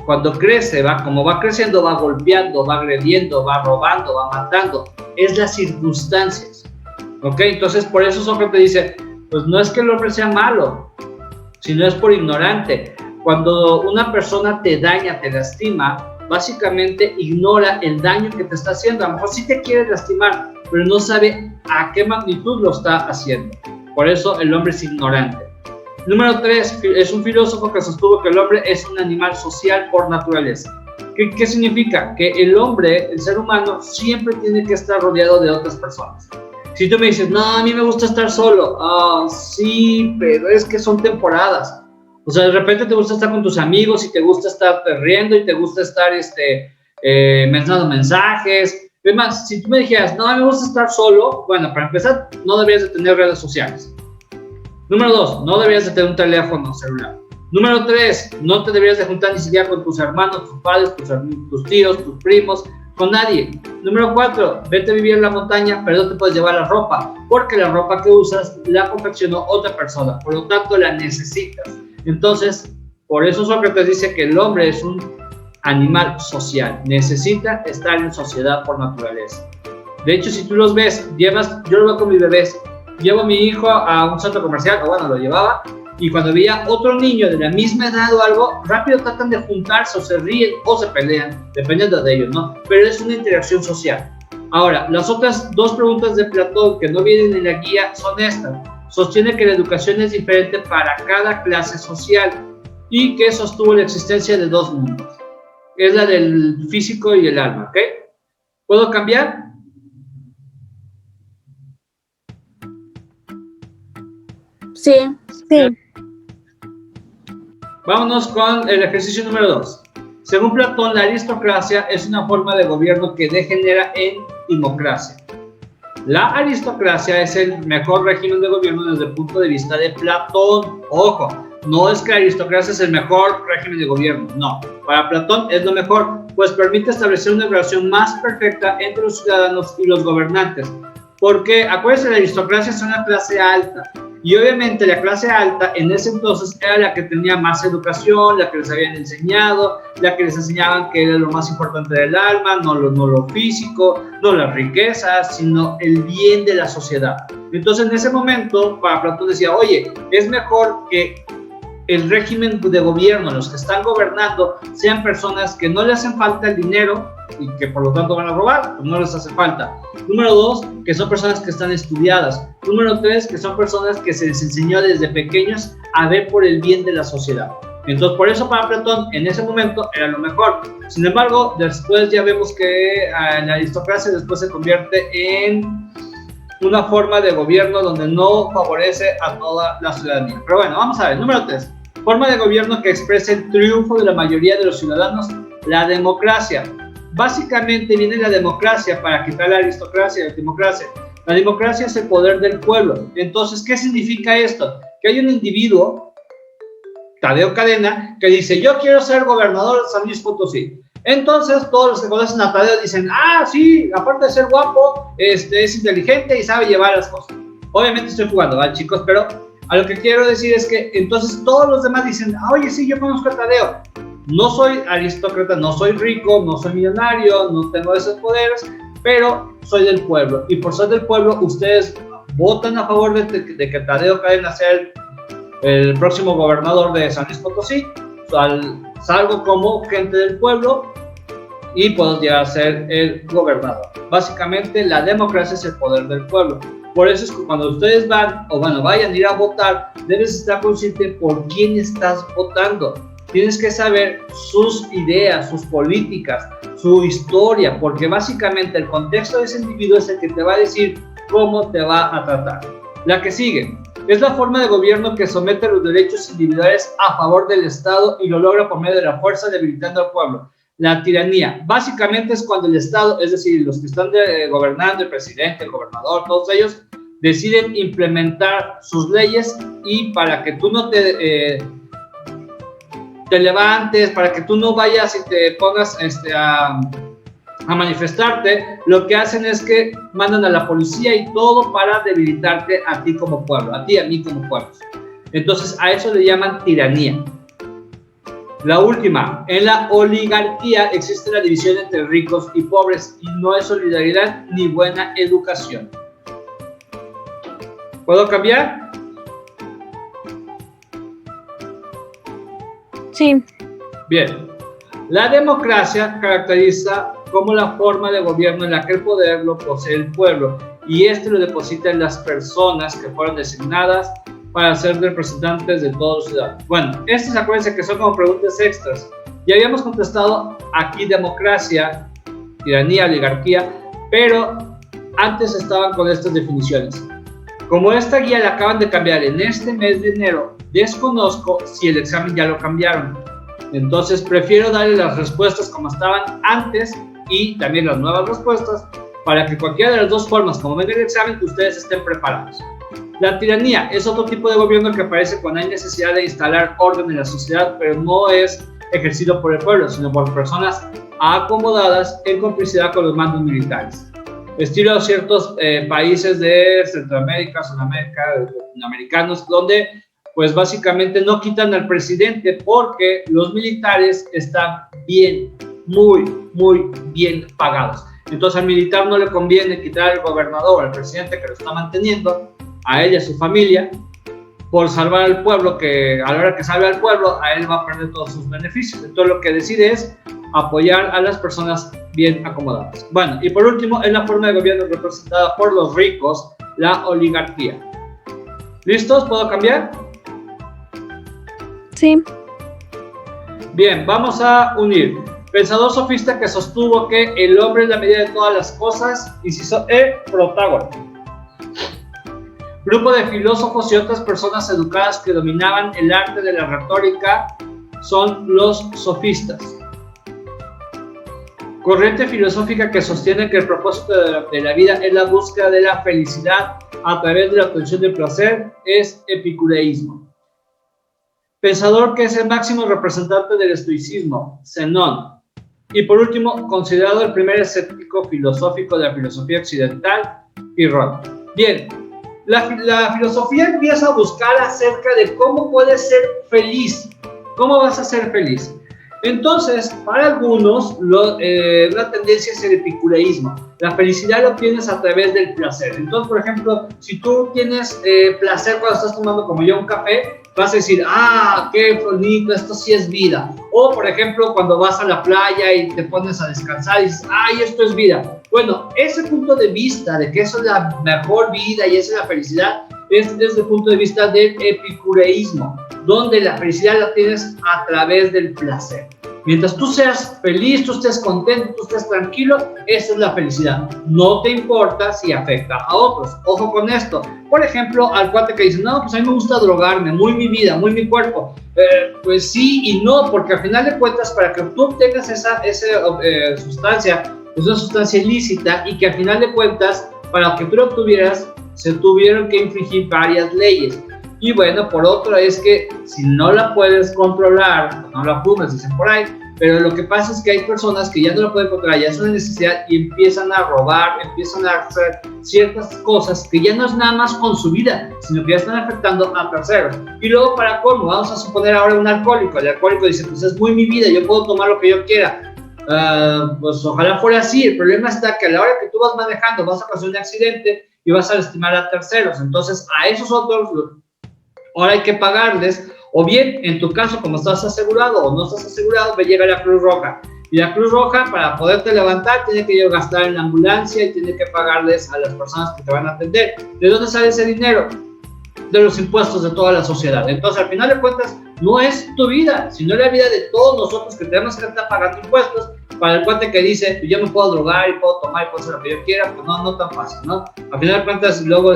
cuando crece, como va creciendo, va golpeando, va agrediendo, va robando, va matando. Es las circunstancias. ¿Ok? Entonces, por eso Sócrates dice, pues no es que el hombre sea malo, sino es por ignorante. Cuando una persona te daña, te lastima, básicamente ignora el daño que te está haciendo. A lo mejor sí te quiere lastimar, pero no sabe a qué magnitud lo está haciendo. Por eso el hombre es ignorante. Número 3, es un filósofo que sostuvo que el hombre es un animal social por naturaleza. ¿Qué significa? Que el hombre, el ser humano, siempre tiene que estar rodeado de otras personas. Si tú me dices, no, a mí me gusta estar solo. Sí, pero es que son temporadas. O sea, de repente te gusta estar con tus amigos y te gusta estar riendo y te gusta estar mandando mensajes. Es más, si tú me dijeras, no, a mí me gusta estar solo, bueno, para empezar, no deberías de tener redes sociales. Número 2, no deberías de tener un teléfono celular. Número 3, no te deberías de juntar ni siquiera con tus hermanos, tus padres, tus tíos, tus primos, con nadie. Número 4, vete a vivir en la montaña, pero no te puedes llevar la ropa, porque la ropa que usas la confeccionó otra persona, por lo tanto la necesitas. Entonces, por eso Sócrates dice que el hombre es un animal social, necesita estar en sociedad por naturaleza. De hecho, si tú los ves, yo lo veo con mis bebés, llevo a mi hijo a un centro comercial, o bueno, lo llevaba, y cuando veía otro niño de la misma edad o algo, rápido tratan de juntarse o se ríen o se pelean, dependiendo de ellos, ¿no? Pero es una interacción social. Ahora, las otras dos preguntas de Platón que no vienen en la guía son estas. Sostiene que la educación es diferente para cada clase social y que sostuvo la existencia de dos mundos. Es la del físico y el alma, ¿ok? ¿Puedo cambiar? Sí. Sí. Vámonos con el ejercicio número 2. Según Platón, la aristocracia es una forma de gobierno que degenera en democracia. La aristocracia es el mejor régimen de gobierno desde el punto de vista de Platón. Ojo, no es que la aristocracia es el mejor régimen de gobierno, no. Para Platón es lo mejor, pues permite establecer una relación más perfecta entre los ciudadanos y los gobernantes. Porque, acuérdense, la aristocracia es una clase alta. Y obviamente la clase alta en ese entonces era la que tenía más educación, la que les habían enseñado, la que les enseñaban que era lo más importante del alma, no lo físico, no las riquezas, sino el bien de la sociedad. Entonces en ese momento, para Platón decía, oye, es mejor que el régimen de gobierno, los que están gobernando, sean personas que no les hacen falta el dinero y que por lo tanto van a robar, pues no les hace falta. Número 2, que son personas que están estudiadas. Número 3, que son personas que se les enseñó desde pequeños a ver por el bien de la sociedad. Entonces, por eso para Platón, en ese momento, era lo mejor. Sin embargo, después ya vemos que la aristocracia después se convierte en una forma de gobierno donde no favorece a toda la ciudadanía. Pero bueno, vamos a ver. Número 3, forma de gobierno que expresa el triunfo de la mayoría de los ciudadanos, la democracia. Básicamente viene la democracia para quitar la aristocracia y la democracia. La democracia es el poder del pueblo. Entonces, ¿qué significa esto? Que hay un individuo, Tadeo Cadena, que dice, yo quiero ser gobernador de San Luis Potosí. Entonces, todos los que conocen a Tadeo dicen, ah, sí, aparte de ser guapo, es inteligente y sabe llevar las cosas. Obviamente estoy jugando, ¿vale, chicos? Pero a lo que quiero decir es que entonces todos los demás dicen, oye, sí, yo conozco a Tadeo. No soy aristócrata, no soy rico, no soy millonario, no tengo esos poderes, pero soy del pueblo. Y por ser del pueblo, ustedes votan a favor de que Tadeo Cadena sea el próximo gobernador de San Luis Potosí. Salgo como gente del pueblo y puedo llegar a ser el gobernador. Básicamente, la democracia es el poder del pueblo. Por eso es que cuando ustedes vayan a ir a votar, debes estar consciente por quién estás votando. Tienes que saber sus ideas, sus políticas, su historia, porque básicamente el contexto de ese individuo es el que te va a decir cómo te va a tratar. La que sigue es la forma de gobierno que somete los derechos individuales a favor del Estado y lo logra por medio de la fuerza, debilitando al pueblo. La tiranía, básicamente es cuando el Estado, es decir, los que están gobernando, el presidente, el gobernador, todos ellos, deciden implementar sus leyes y para que tú no te levantes, para que tú no vayas y te pongas a manifestarte, lo que hacen es que mandan a la policía y todo para debilitarte a ti como pueblo, a ti y a mí como pueblo. Entonces a eso le llaman tiranía. La última, en la oligarquía existe la división entre ricos y pobres y no hay solidaridad ni buena educación. ¿Puedo cambiar? Sí. Bien. La democracia caracteriza como la forma de gobierno en la que el poder lo posee el pueblo y lo deposita en las personas que fueron designadas para ser representantes de todos los ciudadanos. Bueno, estas acuérdense que son como preguntas extras. Ya habíamos contestado aquí democracia, tiranía, oligarquía, pero antes estaban con estas definiciones. Como esta guía la acaban de cambiar en este mes de enero, desconozco si el examen ya lo cambiaron. Entonces prefiero darle las respuestas como estaban antes y también las nuevas respuestas para que cualquiera de las dos formas, como ven el examen, que ustedes estén preparados. La tiranía es otro tipo de gobierno que aparece cuando hay necesidad de instalar orden en la sociedad, pero no es ejercido por el pueblo, sino por personas acomodadas en complicidad con los mandos militares. Estilo ciertos países de Centroamérica, Sudamérica, latinoamericanos, donde pues básicamente no quitan al presidente porque los militares están bien, muy bien pagados. Entonces al militar no le conviene quitar al gobernador, al presidente que lo está manteniendo, a él y a su familia, por salvar al pueblo, que a la hora que salve al pueblo, a él va a perder todos sus beneficios. Entonces lo que decide es apoyar a las personas bien acomodadas. Bueno, y por último, es la forma de gobierno representada por los ricos, la oligarquía. ¿Listos? ¿Puedo cambiar? Sí. Bien, vamos a unir. Pensador sofista que sostuvo que el hombre es la medida de todas las cosas, inciso E, Protágoras. Grupo de filósofos y otras personas educadas que dominaban el arte de la retórica son los sofistas. Corriente filosófica que sostiene que el propósito de la vida es la búsqueda de la felicidad a través de la obtención del placer es epicureísmo. Pensador que es el máximo representante del estoicismo, Zenón. Y por último, considerado el primer escéptico filosófico de la filosofía occidental, Pirrón. Bien, la filosofía empieza a buscar acerca de cómo puedes ser feliz. ¿Cómo vas a ser feliz? Entonces, para algunos, una tendencia es el epicureísmo. La felicidad la obtienes a través del placer. Entonces, por ejemplo, si tú tienes placer cuando estás tomando como yo un café, vas a decir, qué bonito, esto sí es vida. O, por ejemplo, cuando vas a la playa y te pones a descansar y dices, esto es vida. Bueno, ese punto de vista de que eso es la mejor vida y esa es la felicidad, es desde el punto de vista del epicureísmo, donde la felicidad la tienes a través del placer. Mientras tú seas feliz, tú estés contento, tú estés tranquilo, esa es la felicidad. No te importa si afecta a otros. Ojo con esto. Por ejemplo, al cuate que dice, no, pues a mí me gusta drogarme, muy mi vida, muy mi cuerpo. Pues sí y no, porque al final de cuentas, para que tú obtengas esa sustancia, es una sustancia ilícita y que al final de cuentas, para que tú lo obtuvieras, se tuvieron que infringir varias leyes. Y bueno, por otro es que si no la puedes controlar, no la fumes, dicen por ahí, pero lo que pasa es que hay personas que ya no la pueden controlar, ya es una necesidad y empiezan a robar, empiezan a hacer ciertas cosas que ya no es nada más con su vida, sino que ya están afectando a terceros. Y luego para colmo, vamos a suponer ahora un alcohólico, el alcohólico dice, pues es muy mi vida, yo puedo tomar lo que yo quiera. Pues ojalá fuera así. El problema está que a la hora que tú vas manejando vas a causar un accidente y vas a lastimar a terceros. Entonces a esos otros ahora hay que pagarles, o bien en tu caso como estás asegurado o no estás asegurado, llega la Cruz Roja y la Cruz Roja para poderte levantar tiene que gastar en la ambulancia y tiene que pagarles a las personas que te van a atender. ¿De dónde sale ese dinero? De los impuestos de toda la sociedad. Entonces al final de cuentas no es tu vida, sino la vida de todos nosotros que tenemos que estar pagando impuestos. Para el cuate que dice, yo me puedo drogar y puedo tomar y puedo hacer lo que yo quiera, pues no tan fácil, ¿no? Al final de cuentas luego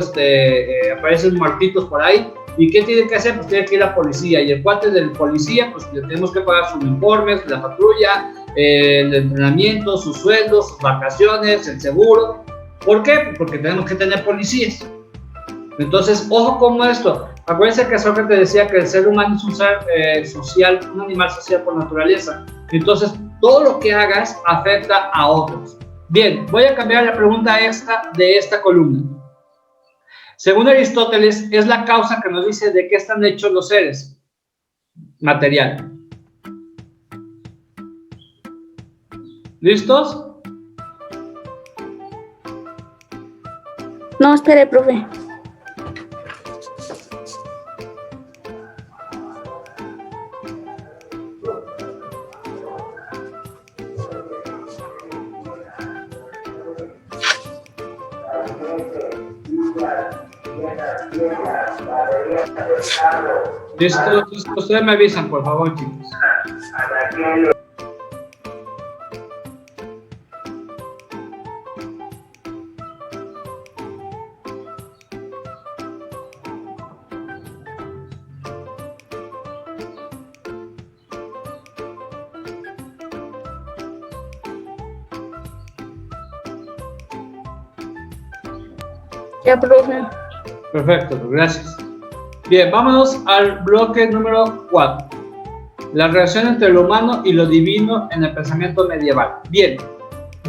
aparecen muertitos por ahí. ¿Y qué tiene que hacer? Pues tiene que ir a la policía. Y el cuate del policía, pues le tenemos que pagar sus uniformes, la patrulla, el entrenamiento, sus sueldos, sus vacaciones, el seguro. ¿Por qué? Porque tenemos que tener policías. Entonces, ojo con esto. Acuérdense que Sócrates decía que el ser humano es un ser social, un animal social por naturaleza. Entonces, todo lo que hagas afecta a otros. Bien, voy a cambiar la pregunta extra de esta columna. Según Aristóteles, es la causa que nos dice de qué están hechos los seres. Material. ¿Listos? No, espere, profe. Listo, ustedes me avisan, por favor, chicos. Ya, profe. Perfecto, gracias. Bien, vámonos al bloque número 4. La relación entre lo humano y lo divino en el pensamiento medieval. Bien,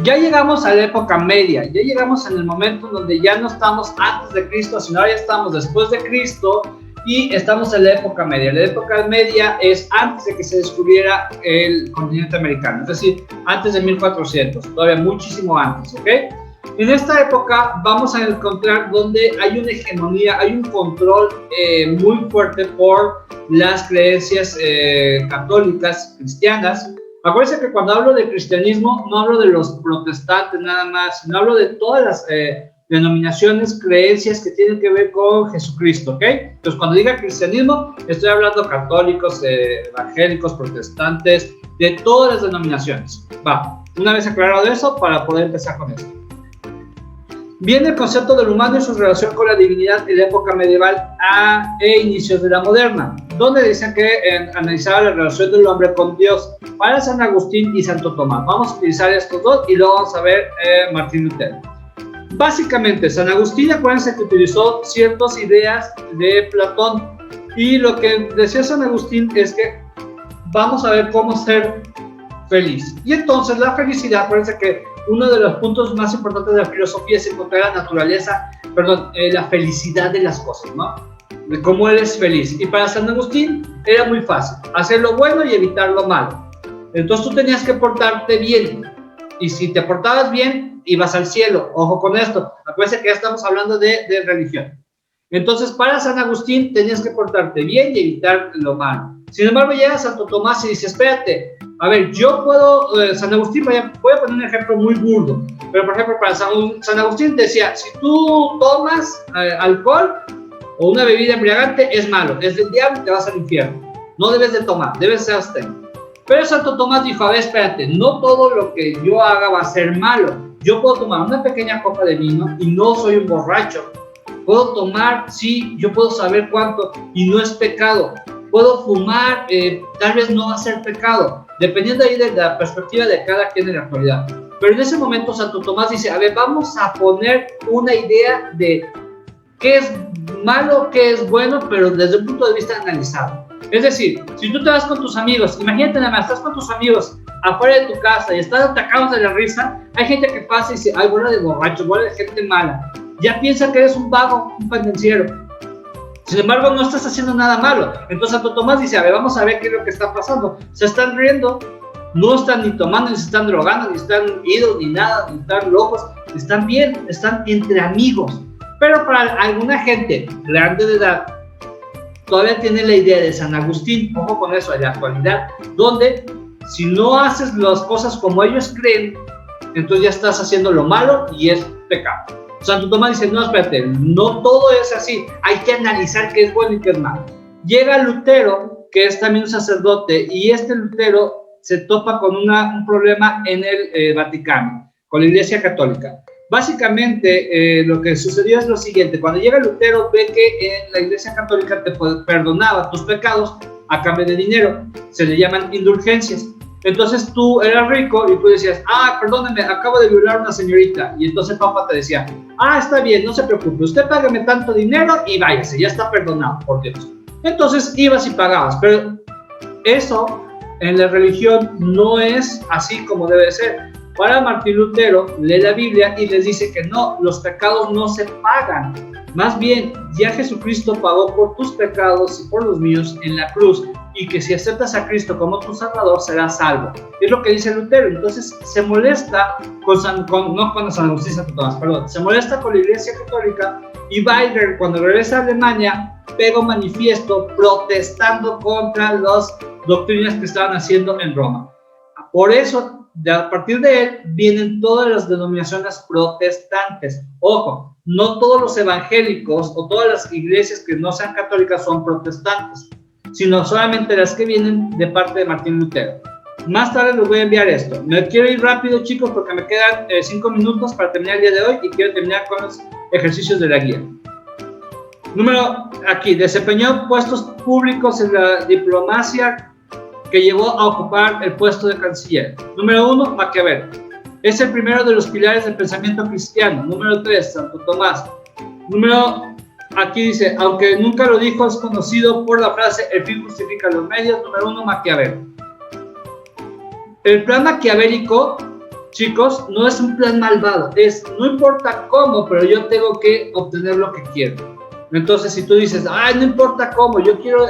ya llegamos a la época media, ya llegamos en el momento en donde ya no estamos antes de Cristo, sino ahora ya estamos después de Cristo y estamos en la época media. La época media es antes de que se descubriera el continente americano, es decir, antes de 1400, todavía muchísimo antes, ¿ok? En esta época vamos a encontrar donde hay una hegemonía, hay un control muy fuerte por las creencias católicas, cristianas. Acuérdense que cuando hablo de cristianismo no hablo de los protestantes nada más, sino hablo de todas las denominaciones, creencias que tienen que ver con Jesucristo, ¿ok? Entonces cuando diga cristianismo estoy hablando católicos, evangélicos, protestantes, de todas las denominaciones. Va, una vez aclarado eso para poder empezar con esto. Viene el concepto del humano y su relación con la divinidad en la época medieval e inicios de la moderna, donde dicen que analizaba la relación del hombre con Dios para San Agustín y Santo Tomás. Vamos a utilizar estos dos y luego vamos a ver Martín Lutero. Básicamente, San Agustín, acuérdense que utilizó ciertas ideas de Platón, y lo que decía San Agustín es que vamos a ver cómo ser feliz. Y entonces la felicidad, acuérdense que uno de los puntos más importantes de la filosofía es encontrar la felicidad de las cosas, ¿no? De cómo eres feliz. Y para San Agustín era muy fácil, hacer lo bueno y evitar lo malo. Entonces tú tenías que portarte bien, y si te portabas bien, ibas al cielo. Ojo con esto, acuérdense que ya estamos hablando de religión. Entonces para San Agustín tenías que portarte bien y evitar lo malo. Sin embargo, llega Santo Tomás y dice, espérate, a ver, yo puedo, San Agustín, voy a poner un ejemplo muy burdo, pero por ejemplo para San Agustín decía, si tú tomas alcohol o una bebida embriagante, es malo, es del diablo y te vas al infierno, no debes de tomar, debes ser abstemio. Pero Santo Tomás dijo, a ver, espérate, no todo lo que yo haga va a ser malo, yo puedo tomar una pequeña copa de vino y no soy un borracho, puedo tomar, sí, yo puedo saber cuánto y no es pecado. Puedo fumar, tal vez no va a ser pecado, dependiendo ahí de la perspectiva de cada quien en la actualidad. Pero en ese momento Santo Tomás dice, a ver, vamos a poner una idea de qué es malo, qué es bueno, pero desde un punto de vista analizado. Es decir, si tú te vas con tus amigos, imagínate nada más, estás con tus amigos afuera de tu casa y estás atacados de la risa, hay gente que pasa y dice, ay, bola de borrachos, bola de gente mala. Ya piensa que eres un vago, un pendenciero. Sin embargo, no estás haciendo nada malo. Entonces Santo Tomás dice, a ver, vamos a ver qué es lo que está pasando. Se están riendo, no están ni tomando, ni se están drogando, ni están idos, ni nada, ni están locos. Están bien, están entre amigos. Pero para alguna gente grande de edad, todavía tiene la idea de San Agustín, ojo con eso, en la actualidad, donde si no haces las cosas como ellos creen, entonces ya estás haciendo lo malo y es pecado. Santo Tomás dice, no, espérate, no todo es así, hay que analizar qué es bueno y qué es malo. Llega Lutero, que es también un sacerdote, y Lutero se topa con un problema en el Vaticano, con la Iglesia Católica. Básicamente, lo que sucedió es lo siguiente, cuando llega Lutero, ve que en la Iglesia Católica te perdonaba tus pecados a cambio de dinero, se le llaman indulgencias. Entonces tú eras rico y tú decías, perdóneme, acabo de violar a una señorita. Y entonces el Papa te decía, está bien, no se preocupe, usted págame tanto dinero y váyase, ya está perdonado, por Dios. Entonces ibas y pagabas, pero eso en la religión no es así como debe ser. Para Martín Lutero lee la Biblia y les dice que no, los pecados no se pagan. Más bien, ya Jesucristo pagó por tus pecados y por los míos en la cruz, y que si aceptas a Cristo como tu Salvador serás salvo. Es lo que dice Lutero. Entonces se molesta se molesta con la Iglesia Católica y va cuando regresa a Alemania, pega un manifiesto protestando contra las doctrinas que estaban haciendo en Roma. Por eso, a partir de él, vienen todas las denominaciones protestantes. Ojo, no todos los evangélicos o todas las iglesias que no sean católicas son protestantes, sino solamente las que vienen de parte de Martín Lutero. Más tarde les voy a enviar esto. Me quiero ir rápido, chicos, porque me quedan 5 minutos para terminar el día de hoy y quiero terminar con los ejercicios de la guía. Desempeñó puestos públicos en la diplomacia que llevó a ocupar el puesto de canciller. Número 1, Maquiavelo. Es el primero de los pilares del pensamiento cristiano. Número 3, Santo Tomás. Aquí dice, aunque nunca lo dijo, es conocido por la frase, el fin justifica los medios. Número 1, Maquiavelo. El plan maquiavélico, chicos, no es un plan malvado. No importa cómo, pero yo tengo que obtener lo que quiero. Entonces, si tú dices, no importa cómo, yo quiero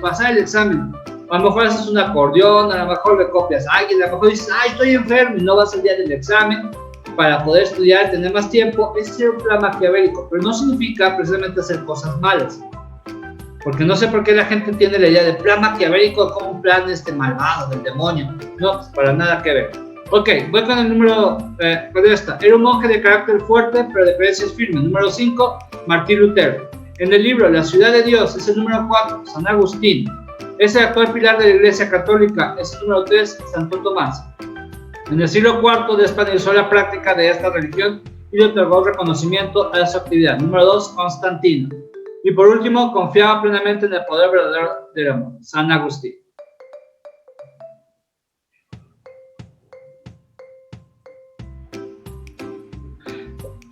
pasar el examen. A lo mejor haces un acordeón, a lo mejor le copias a alguien, a lo mejor dices, estoy enfermo y no vas al día del examen para poder estudiar, tener más tiempo. Es un plan maquiavélico, pero no significa precisamente hacer cosas malas. Porque no sé por qué la gente tiene la idea de plan maquiavélico como un plan malvado, del demonio. No, pues para nada que ver. Ok, voy con el número, con esta. Era un monje de carácter fuerte, pero de creencias firmes. Número 5, Martín Lutero. En el libro La Ciudad de Dios es el número 4, San Agustín. Es el actual pilar de la Iglesia Católica, es el número 3, Santo Tomás. En el siglo IV despanalizó la práctica de esta religión y le otorgó reconocimiento a su actividad. Número 2, Constantino. Y por último, confiaba plenamente en el poder verdadero del amor, San Agustín.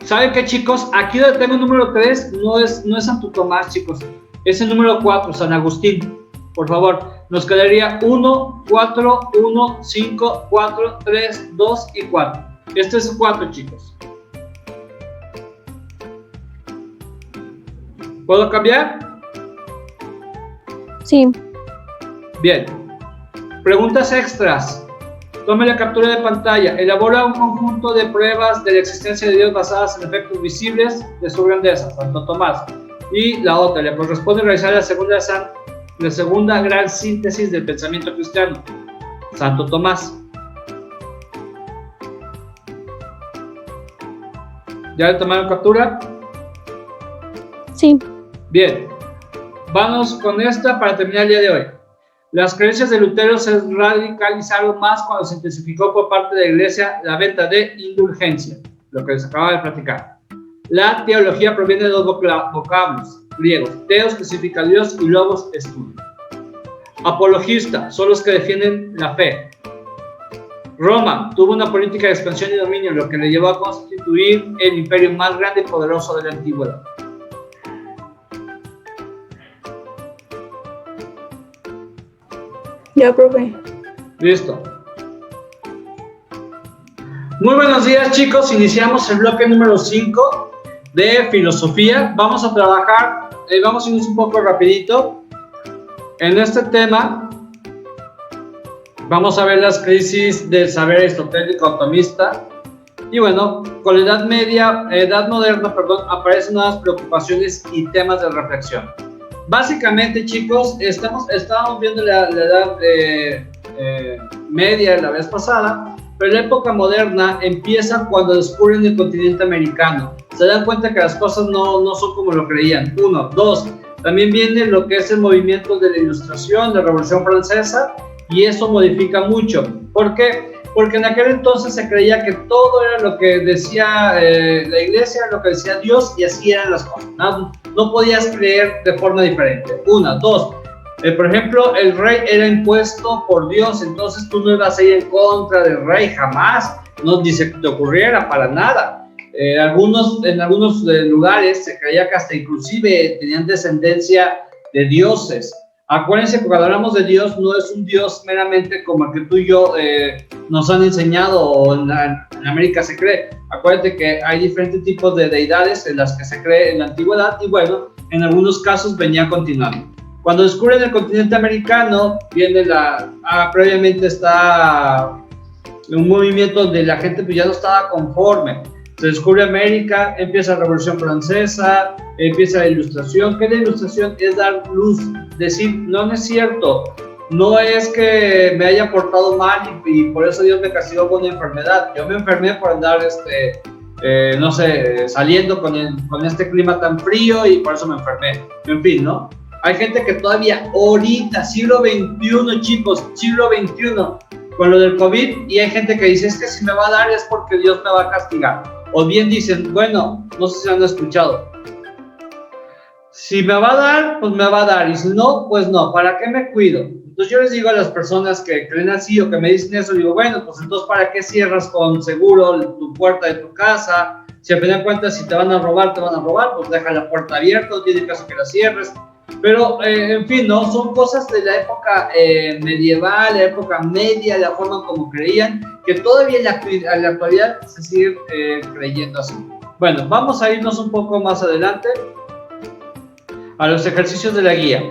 ¿Saben qué, chicos? Aquí donde tengo el número 3, no es Santo Tomás, chicos. Es el número 4, San Agustín. Por favor, nos quedaría 1, 4, 1, 5, 4, 3, 2 y 4. Este es el 4, chicos. ¿Puedo cambiar? Sí. Bien. Preguntas extras. Tome la captura de pantalla. Elabora un conjunto de pruebas de la existencia de Dios basadas en efectos visibles de su grandeza, Santo Tomás. Y la otra, le corresponde realizar la segunda gran síntesis del pensamiento cristiano, Santo Tomás. ¿Ya le tomaron captura? Sí. Bien. Vamos con esta para terminar el día de hoy. Las creencias de Lutero se radicalizaron más cuando se intensificó por parte de la Iglesia la venta de indulgencia, lo que les acababa de platicar. La teología proviene de dos vocablos griegos: teos, que significa Dios, y logos, estudio. Apologista, son los que defienden la fe. Roma tuvo una política de expansión y dominio, lo que le llevó a constituir el imperio más grande y poderoso de la antigüedad. Ya, profe. Listo. Muy buenos días, chicos. Iniciamos el bloque número 5 de filosofía. Vamos a trabajar, vamos a irnos un poco rapidito. En este tema vamos a ver las crisis del saber aristotélico atomista. Y bueno, con la edad moderna, aparecen nuevas preocupaciones y temas de reflexión. Básicamente, chicos, estábamos viendo la edad media la vez pasada, pero la época moderna empieza cuando descubren el continente americano. Se dan cuenta que las cosas no son como lo creían. 1, 2, también viene lo que es el movimiento de la Ilustración, de la Revolución Francesa, y eso modifica mucho. ¿Por qué? Porque en aquel entonces se creía que todo era lo que decía la iglesia, lo que decía Dios, y así eran las cosas. No podías creer de forma diferente. 1, 2, por ejemplo, el rey era impuesto por Dios, entonces tú no ibas a ir en contra del rey jamás, no ni se te ocurriera para nada. En algunos lugares se creía que hasta inclusive tenían descendencia de dioses. Acuérdense que cuando hablamos de Dios, no es un Dios meramente como el que tú y yo nos han enseñado o en América se cree. Acuérdate que hay diferentes tipos de deidades en las que se cree en la antigüedad y bueno, en algunos casos venía continuando. Cuando descubren el continente americano, viene previamente está un movimiento donde la gente pues ya no estaba conforme. Se descubre América, empieza la Revolución Francesa, empieza la Ilustración. ¿Qué es la Ilustración? Es dar luz, decir, no es cierto, no es que me haya portado mal y por eso Dios me castigó con una enfermedad. Yo me enfermé por andar, saliendo con este clima tan frío y por eso me enfermé. En fin, ¿no? Hay gente que todavía ahorita, siglo XXI, chicos, siglo XXI, con lo del COVID, y hay gente que dice, es que si me va a dar es porque Dios me va a castigar. O bien dicen, bueno, no sé si han escuchado, si me va a dar, pues me va a dar, y si no, pues no, ¿para qué me cuido? Entonces yo les digo a las personas que creen así o que me dicen eso, digo, bueno, pues entonces ¿para qué cierras con seguro tu puerta de tu casa? Si a fin de cuentas si te van a robar, pues deja la puerta abierta, no tiene caso que la cierres. Pero, en fin, ¿no? Son cosas de la época medieval, la época media, la forma como creían, que todavía en la actualidad se sigue creyendo así. Bueno, vamos a irnos un poco más adelante a los ejercicios de la guía.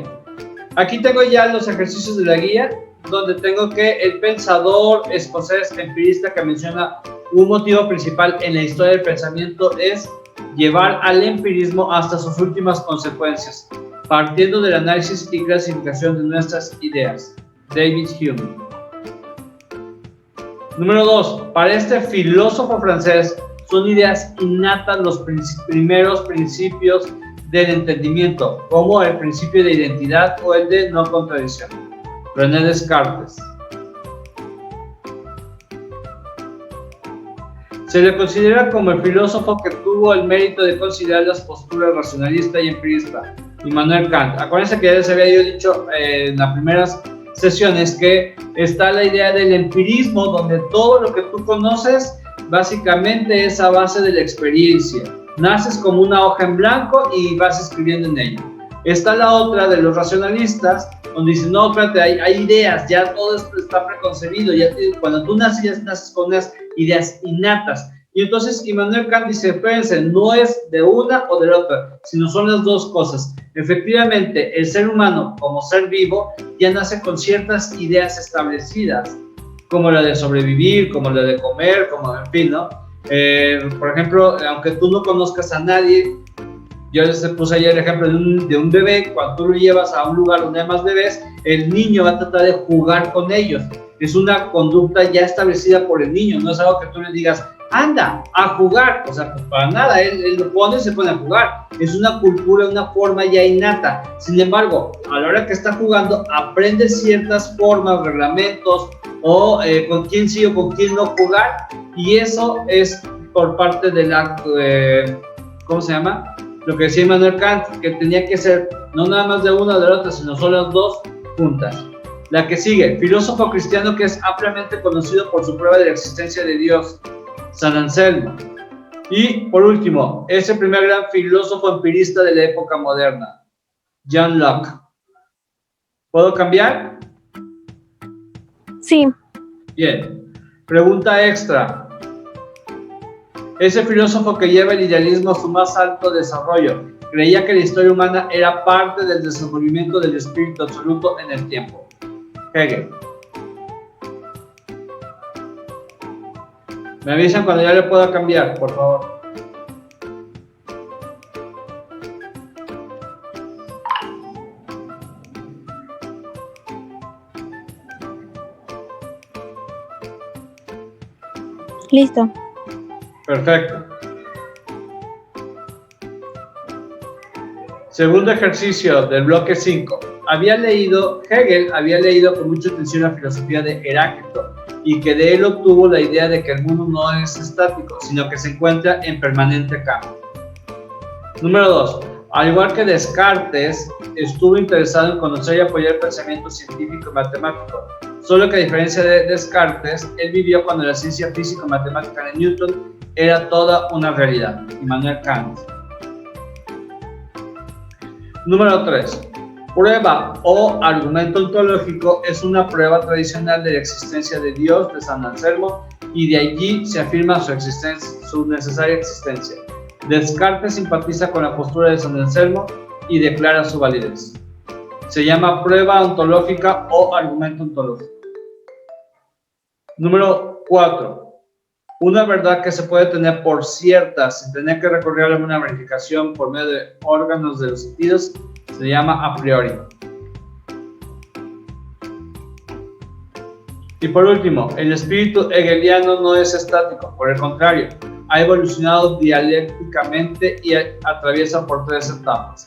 Aquí tengo ya los ejercicios de la guía, donde tengo que el pensador escocés empirista que menciona un motivo principal en la historia del pensamiento es llevar al empirismo hasta sus últimas consecuencias, partiendo del análisis y clasificación de nuestras ideas. David Hume. Número 2. Para este filósofo francés son ideas innatas los primeros principios del entendimiento, como el principio de identidad o el de no contradicción. René Descartes. Se le considera como el filósofo que tuvo el mérito de considerar las posturas racionalista y empirista, Immanuel Kant. Acuérdense que ya les había yo dicho en las primeras sesiones que está la idea del empirismo, donde todo lo que tú conoces básicamente es a base de la experiencia. Naces como una hoja en blanco y vas escribiendo en ella. Está la otra de los racionalistas, donde dicen, no, espérate, hay ideas, ya todo esto está preconcebido, cuando tú naces, ya naces con unas ideas innatas. Y entonces Immanuel Kant dice, espérense, no es de una o de la otra, sino son las dos cosas. Efectivamente, el ser humano, como ser vivo, ya nace con ciertas ideas establecidas, como la de sobrevivir, como la de comer, como en fin, ¿no? Por ejemplo, aunque tú no conozcas a nadie, yo les puse ayer el ejemplo de un bebé. Cuando tú lo llevas a un lugar donde hay más bebés, el niño va a tratar de jugar con ellos. Es una conducta ya establecida por el niño, no es algo que tú le digas, anda a jugar, o sea, pues para nada, él lo pone y se pone a jugar. Es una cultura, una forma ya innata. Sin embargo, a la hora que está jugando, aprende ciertas formas, reglamentos, o con quién sí o con quién no jugar, y eso es por parte de la, ¿cómo se llama? Lo que decía Immanuel Kant, que tenía que ser no nada más de una o de la otra, sino solo las dos juntas. La que sigue, filósofo cristiano que es ampliamente conocido por su prueba de la existencia de Dios, San Anselmo. Y por último, es el primer gran filósofo empirista de la época moderna, John Locke. ¿Puedo cambiar? Sí. Bien. Pregunta extra. Ese filósofo que lleva el idealismo a su más alto desarrollo, creía que la historia humana era parte del desenvolvimiento del espíritu absoluto en el tiempo. Hegel. Me avisan cuando ya le pueda cambiar, por favor. Listo. Perfecto. Segundo ejercicio del bloque 5. Hegel había leído con mucha atención la filosofía de Heráclito y que de él obtuvo la idea de que el mundo no es estático, sino que se encuentra en permanente cambio. Número 2. Al igual que Descartes, estuvo interesado en conocer y apoyar el pensamiento científico y matemático. Solo que a diferencia de Descartes, él vivió cuando la ciencia físico-matemática de Newton era toda una realidad. Immanuel Kant. Número 3. Prueba o argumento ontológico es una prueba tradicional de la existencia de Dios de San Anselmo y de allí se afirma su necesaria existencia. Descartes simpatiza con la postura de San Anselmo y declara su validez. Se llama prueba ontológica o argumento ontológico. Número 4. Una verdad que se puede tener por cierta sin tener que recurrir a alguna verificación por medio de órganos de los sentidos se llama a priori. Y por último, el espíritu hegeliano no es estático, por el contrario, ha evolucionado dialécticamente y atraviesa por 3 etapas.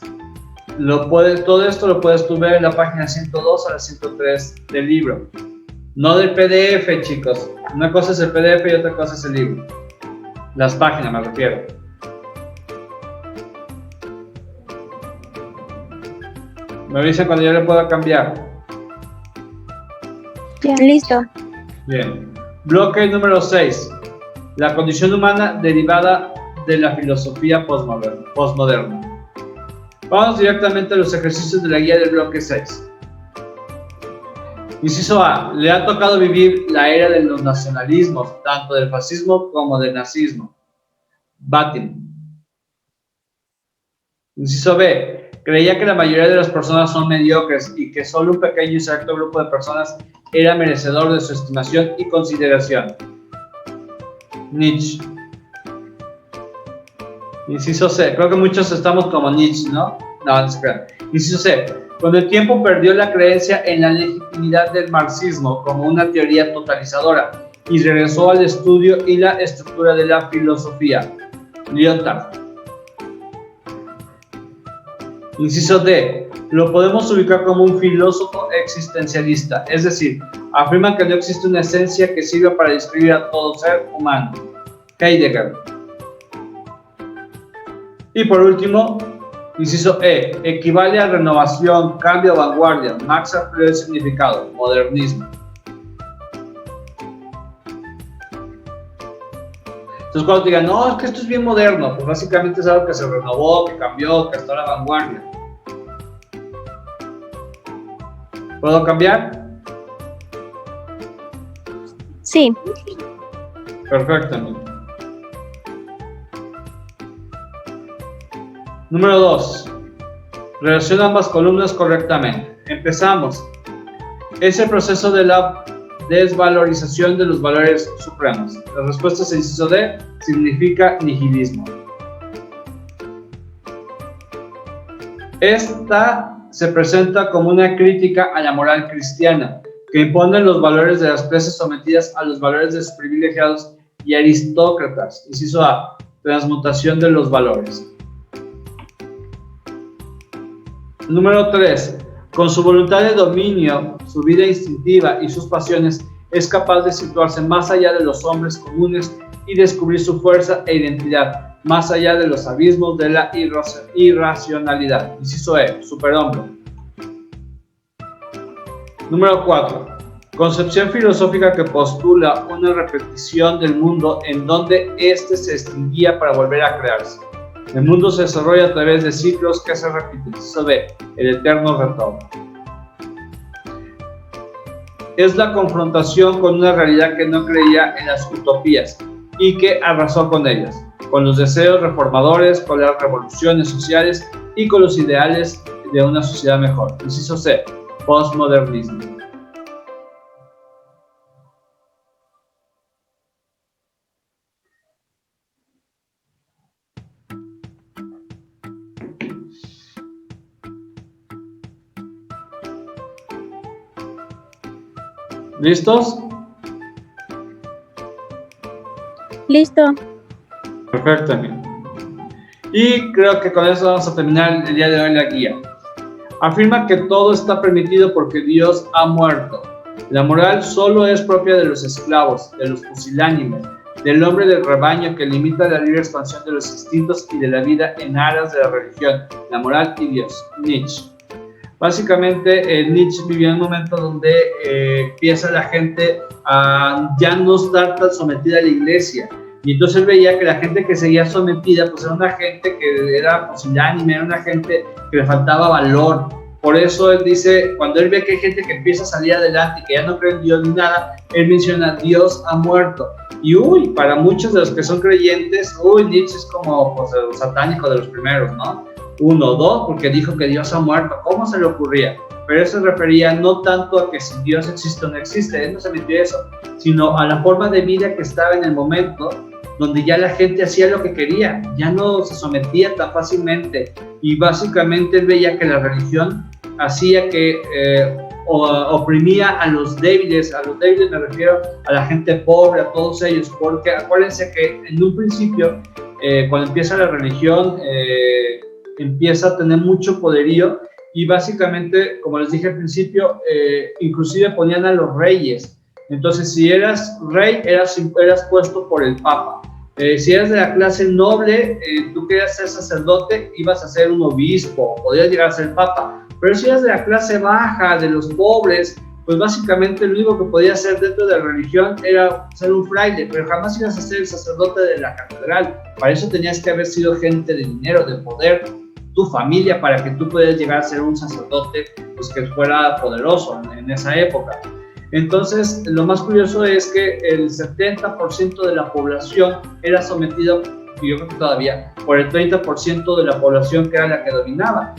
Todo esto lo puedes tú ver en la página 102 a la 103 del libro. No del PDF, chicos. Una cosa es el PDF y otra cosa es el libro. Las páginas me refiero. Me avisan cuando ya le pueda cambiar. Ya. Listo. Bien. Bloque número 6. La condición humana derivada de la filosofía postmoderna. Vamos directamente a los ejercicios de la guía del bloque 6. Inciso A. Le ha tocado vivir la era de los nacionalismos, tanto del fascismo como del nazismo. Batin. Inciso B. Creía que la mayoría de las personas son mediocres y que solo un pequeño y selecto grupo de personas era merecedor de su estimación y consideración. Nietzsche. Inciso C. Creo que muchos estamos como Nietzsche, ¿no? No se crean. Inciso C. Con el tiempo perdió la creencia en la legitimidad del marxismo como una teoría totalizadora y regresó al estudio y la estructura de la filosofía. Lyotard. Inciso D. Lo podemos ubicar como un filósofo existencialista, es decir, afirman que no existe una esencia que sirva para describir a todo ser humano. Heidegger. Y por último, inciso E, equivale a renovación, cambio, vanguardia. Marx amplió el significado, modernismo. Entonces cuando te digan, no, es que esto es bien moderno, pues básicamente es algo que se renovó, que cambió, que está a la vanguardia. ¿Puedo cambiar? Sí. Perfecto. Número 2. Relaciona ambas columnas correctamente. Empezamos. Es el proceso de la desvalorización de los valores supremos. La respuesta es inciso D, significa nihilismo. Esta se presenta como una crítica a la moral cristiana, que impone los valores de las clases sometidas a los valores de los privilegiados y aristócratas. Inciso A, transmutación de los valores. Número 3. Con su voluntad de dominio, su vida instintiva y sus pasiones, es capaz de situarse más allá de los hombres comunes y descubrir su fuerza e identidad, más allá de los abismos de la irracionalidad. Inciso E, superhombre. Número 4. Concepción filosófica que postula una repetición del mundo en donde éste se extinguía para volver a crearse. El mundo se desarrolla a través de ciclos que se repiten. Inciso B, el eterno retorno. Es la confrontación con una realidad que no creía en las utopías y que arrasó con ellas, con los deseos reformadores, con las revoluciones sociales y con los ideales de una sociedad mejor. Inciso C, postmodernismo. ¿Listos? Listo. Perfecto, amigo. Y creo que con eso vamos a terminar el día de hoy la guía. Afirma que todo está permitido porque Dios ha muerto. La moral solo es propia de los esclavos, de los pusilánimes, del hombre del rebaño que limita la libre expansión de los instintos y de la vida en aras de la religión, la moral y Dios. Nietzsche. Básicamente, Nietzsche vivió en un momento donde empieza la gente a ya no estar tan sometida a la iglesia. Y entonces él veía que la gente que seguía sometida, pues era una gente que era pusilánime, era una gente que le faltaba valor. Por eso él dice, cuando él ve que hay gente que empieza a salir adelante y que ya no cree en Dios ni nada, él menciona, Dios ha muerto. Y para muchos de los que son creyentes, Nietzsche es como pues, el satánico de los primeros, ¿no? 1, 2, porque dijo que Dios ha muerto. ¿Cómo se le ocurría? Pero eso se refería no tanto a que si Dios existe o no existe, él no se metió eso, sino a la forma de vida que estaba en el momento donde ya la gente hacía lo que quería, ya no se sometía tan fácilmente, y básicamente él veía que la religión hacía que oprimía a los débiles me refiero a la gente pobre, a todos ellos, porque acuérdense que en un principio, cuando empieza la religión, empieza a tener mucho poderío, y básicamente, como les dije al principio, inclusive ponían a los reyes. Entonces, si eras rey, eras puesto por el papa. Si eras de la clase noble, tú querías ser sacerdote, ibas a ser un obispo, podías llegar a ser papa. Pero si eras de la clase baja, de los pobres, pues básicamente lo único que podías hacer dentro de la religión era ser un fraile, pero jamás ibas a ser el sacerdote de la catedral. Para eso tenías que haber sido gente de dinero, de poder, tu familia, para que tú pudieras llegar a ser un sacerdote pues, que fuera poderoso en esa época. Entonces, lo más curioso es que el 70% de la población era sometido, y yo creo que todavía, por el 30% de la población que era la que dominaba.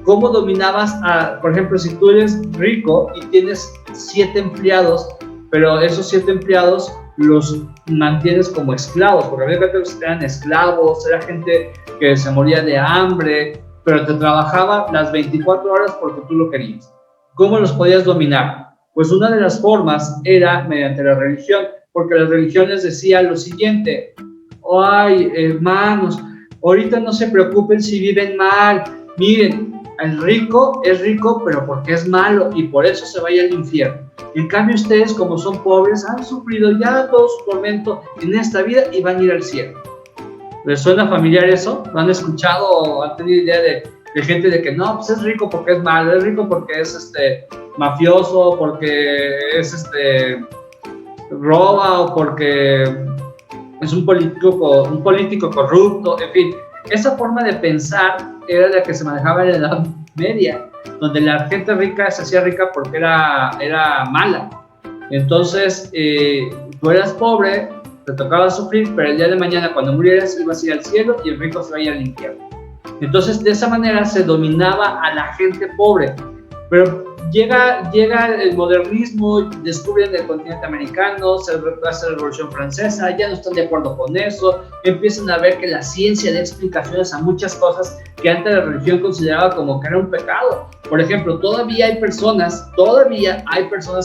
¿Cómo dominabas por ejemplo, si tú eres rico y tienes 7 empleados, pero esos 7 empleados los mantienes como esclavos? Porque había que eran esclavos, era gente que se moría de hambre, pero te trabajaba las 24 horas porque tú lo querías. ¿Cómo los podías dominar? Pues una de las formas era mediante la religión, porque las religiones decían lo siguiente: ay, hermanos, ahorita no se preocupen si viven mal, miren, el rico es rico, pero porque es malo y por eso se vaya al infierno. En cambio, ustedes, como son pobres, han sufrido ya todo su tormento en esta vida y van a ir al cielo. ¿Les suena familiar eso? ¿Lo han escuchado o han tenido idea de gente de que no, pues es rico porque es malo, es rico porque es mafioso, porque es roba o porque es un político corrupto, en fin? Esa forma de pensar era la que se manejaba en la Edad Media, donde la gente rica se hacía rica porque era mala. Entonces, tú eras pobre, te tocaba sufrir, pero el día de mañana, cuando murieras, ibas a ir al cielo y el rico se iba a ir al infierno. Entonces, de esa manera se dominaba a la gente pobre. Pero llega el modernismo, descubren el continente americano, se hace la Revolución Francesa, ya no están de acuerdo con eso, empiezan a ver que la ciencia da explicaciones a muchas cosas que antes la religión consideraba como que era un pecado. Por ejemplo, todavía hay personas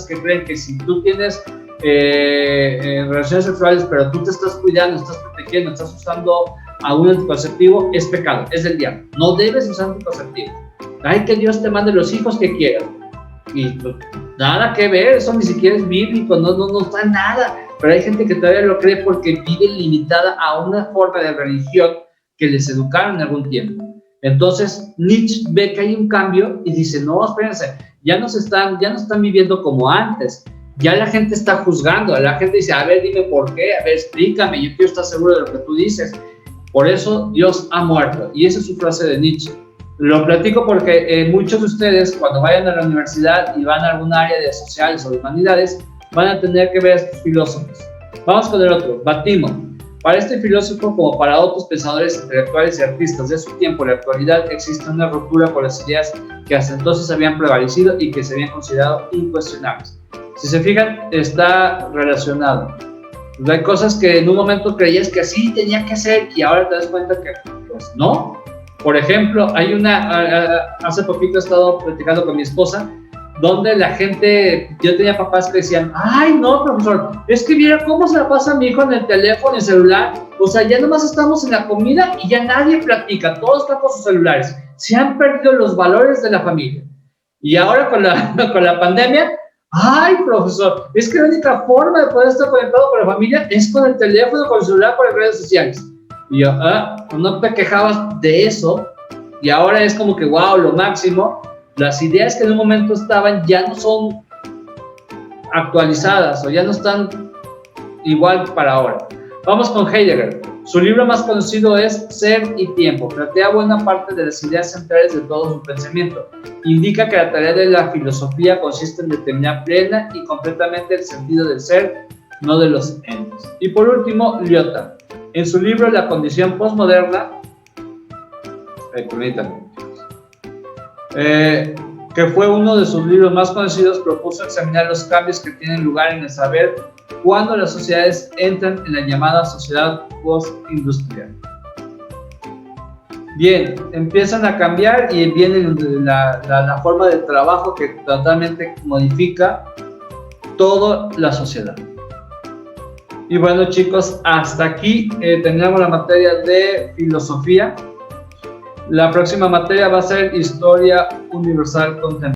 que creen que si tú tienes relaciones sexuales, pero tú te estás cuidando, estás protegiendo, estás usando algún anticonceptivo, es pecado, es del diablo. No debes usar anticonceptivo. Ay, que Dios te mande los hijos que quieras. Y pues, nada que ver, eso ni siquiera es bíblico, no está nada. Pero hay gente que todavía lo cree porque vive limitada a una forma de religión que les educaron en algún tiempo. Entonces Nietzsche ve que hay un cambio y dice, no, espérense, ya no están viviendo como antes. Ya la gente está juzgando, la gente dice, a ver, dime por qué, a ver, explícame, yo quiero estar seguro de lo que tú dices. Por eso Dios ha muerto. Y esa es su frase de Nietzsche. Lo platico porque muchos de ustedes, cuando vayan a la universidad y van a alguna área de sociales o de humanidades, van a tener que ver a estos filósofos. Vamos con el otro, Batímo. Para este filósofo, como para otros pensadores intelectuales y artistas de su tiempo, en la actualidad existe una ruptura con las ideas que hasta entonces habían prevalecido y que se habían considerado incuestionables. Si se fijan, está relacionado. Pues hay cosas que en un momento creías que así tenía que ser y ahora te das cuenta que pues no. Por ejemplo, hace poquito he estado platicando con mi esposa, donde la gente, yo tenía papás que decían, ay no, profesor, es que mira cómo se la pasa mi hijo en el teléfono, en el celular, o sea, ya nomás estamos en la comida y ya nadie platica, todos están con sus celulares, se han perdido los valores de la familia. Y ahora con la pandemia, ay profesor, es que la única forma de poder estar conectado con la familia es con el teléfono, con el celular, con las redes sociales. Y yo, no te quejabas de eso, y ahora es como que, wow, lo máximo. Las ideas que en un momento estaban ya no son actualizadas o ya no están igual para ahora. Vamos con Heidegger. Su libro más conocido es Ser y Tiempo. Plantea buena parte de las ideas centrales de todo su pensamiento. Indica que la tarea de la filosofía consiste en determinar plena y completamente el sentido del ser, no de los entes. Y por último, Lyotard. En su libro La condición postmoderna, que fue uno de sus libros más conocidos, propuso examinar los cambios que tienen lugar en el saber cuando las sociedades entran en la llamada sociedad postindustrial. Bien, empiezan a cambiar y viene la forma de trabajo que totalmente modifica toda la sociedad. Y bueno, chicos, hasta aquí terminamos la materia de filosofía. La próxima materia va a ser Historia Universal Contemporánea.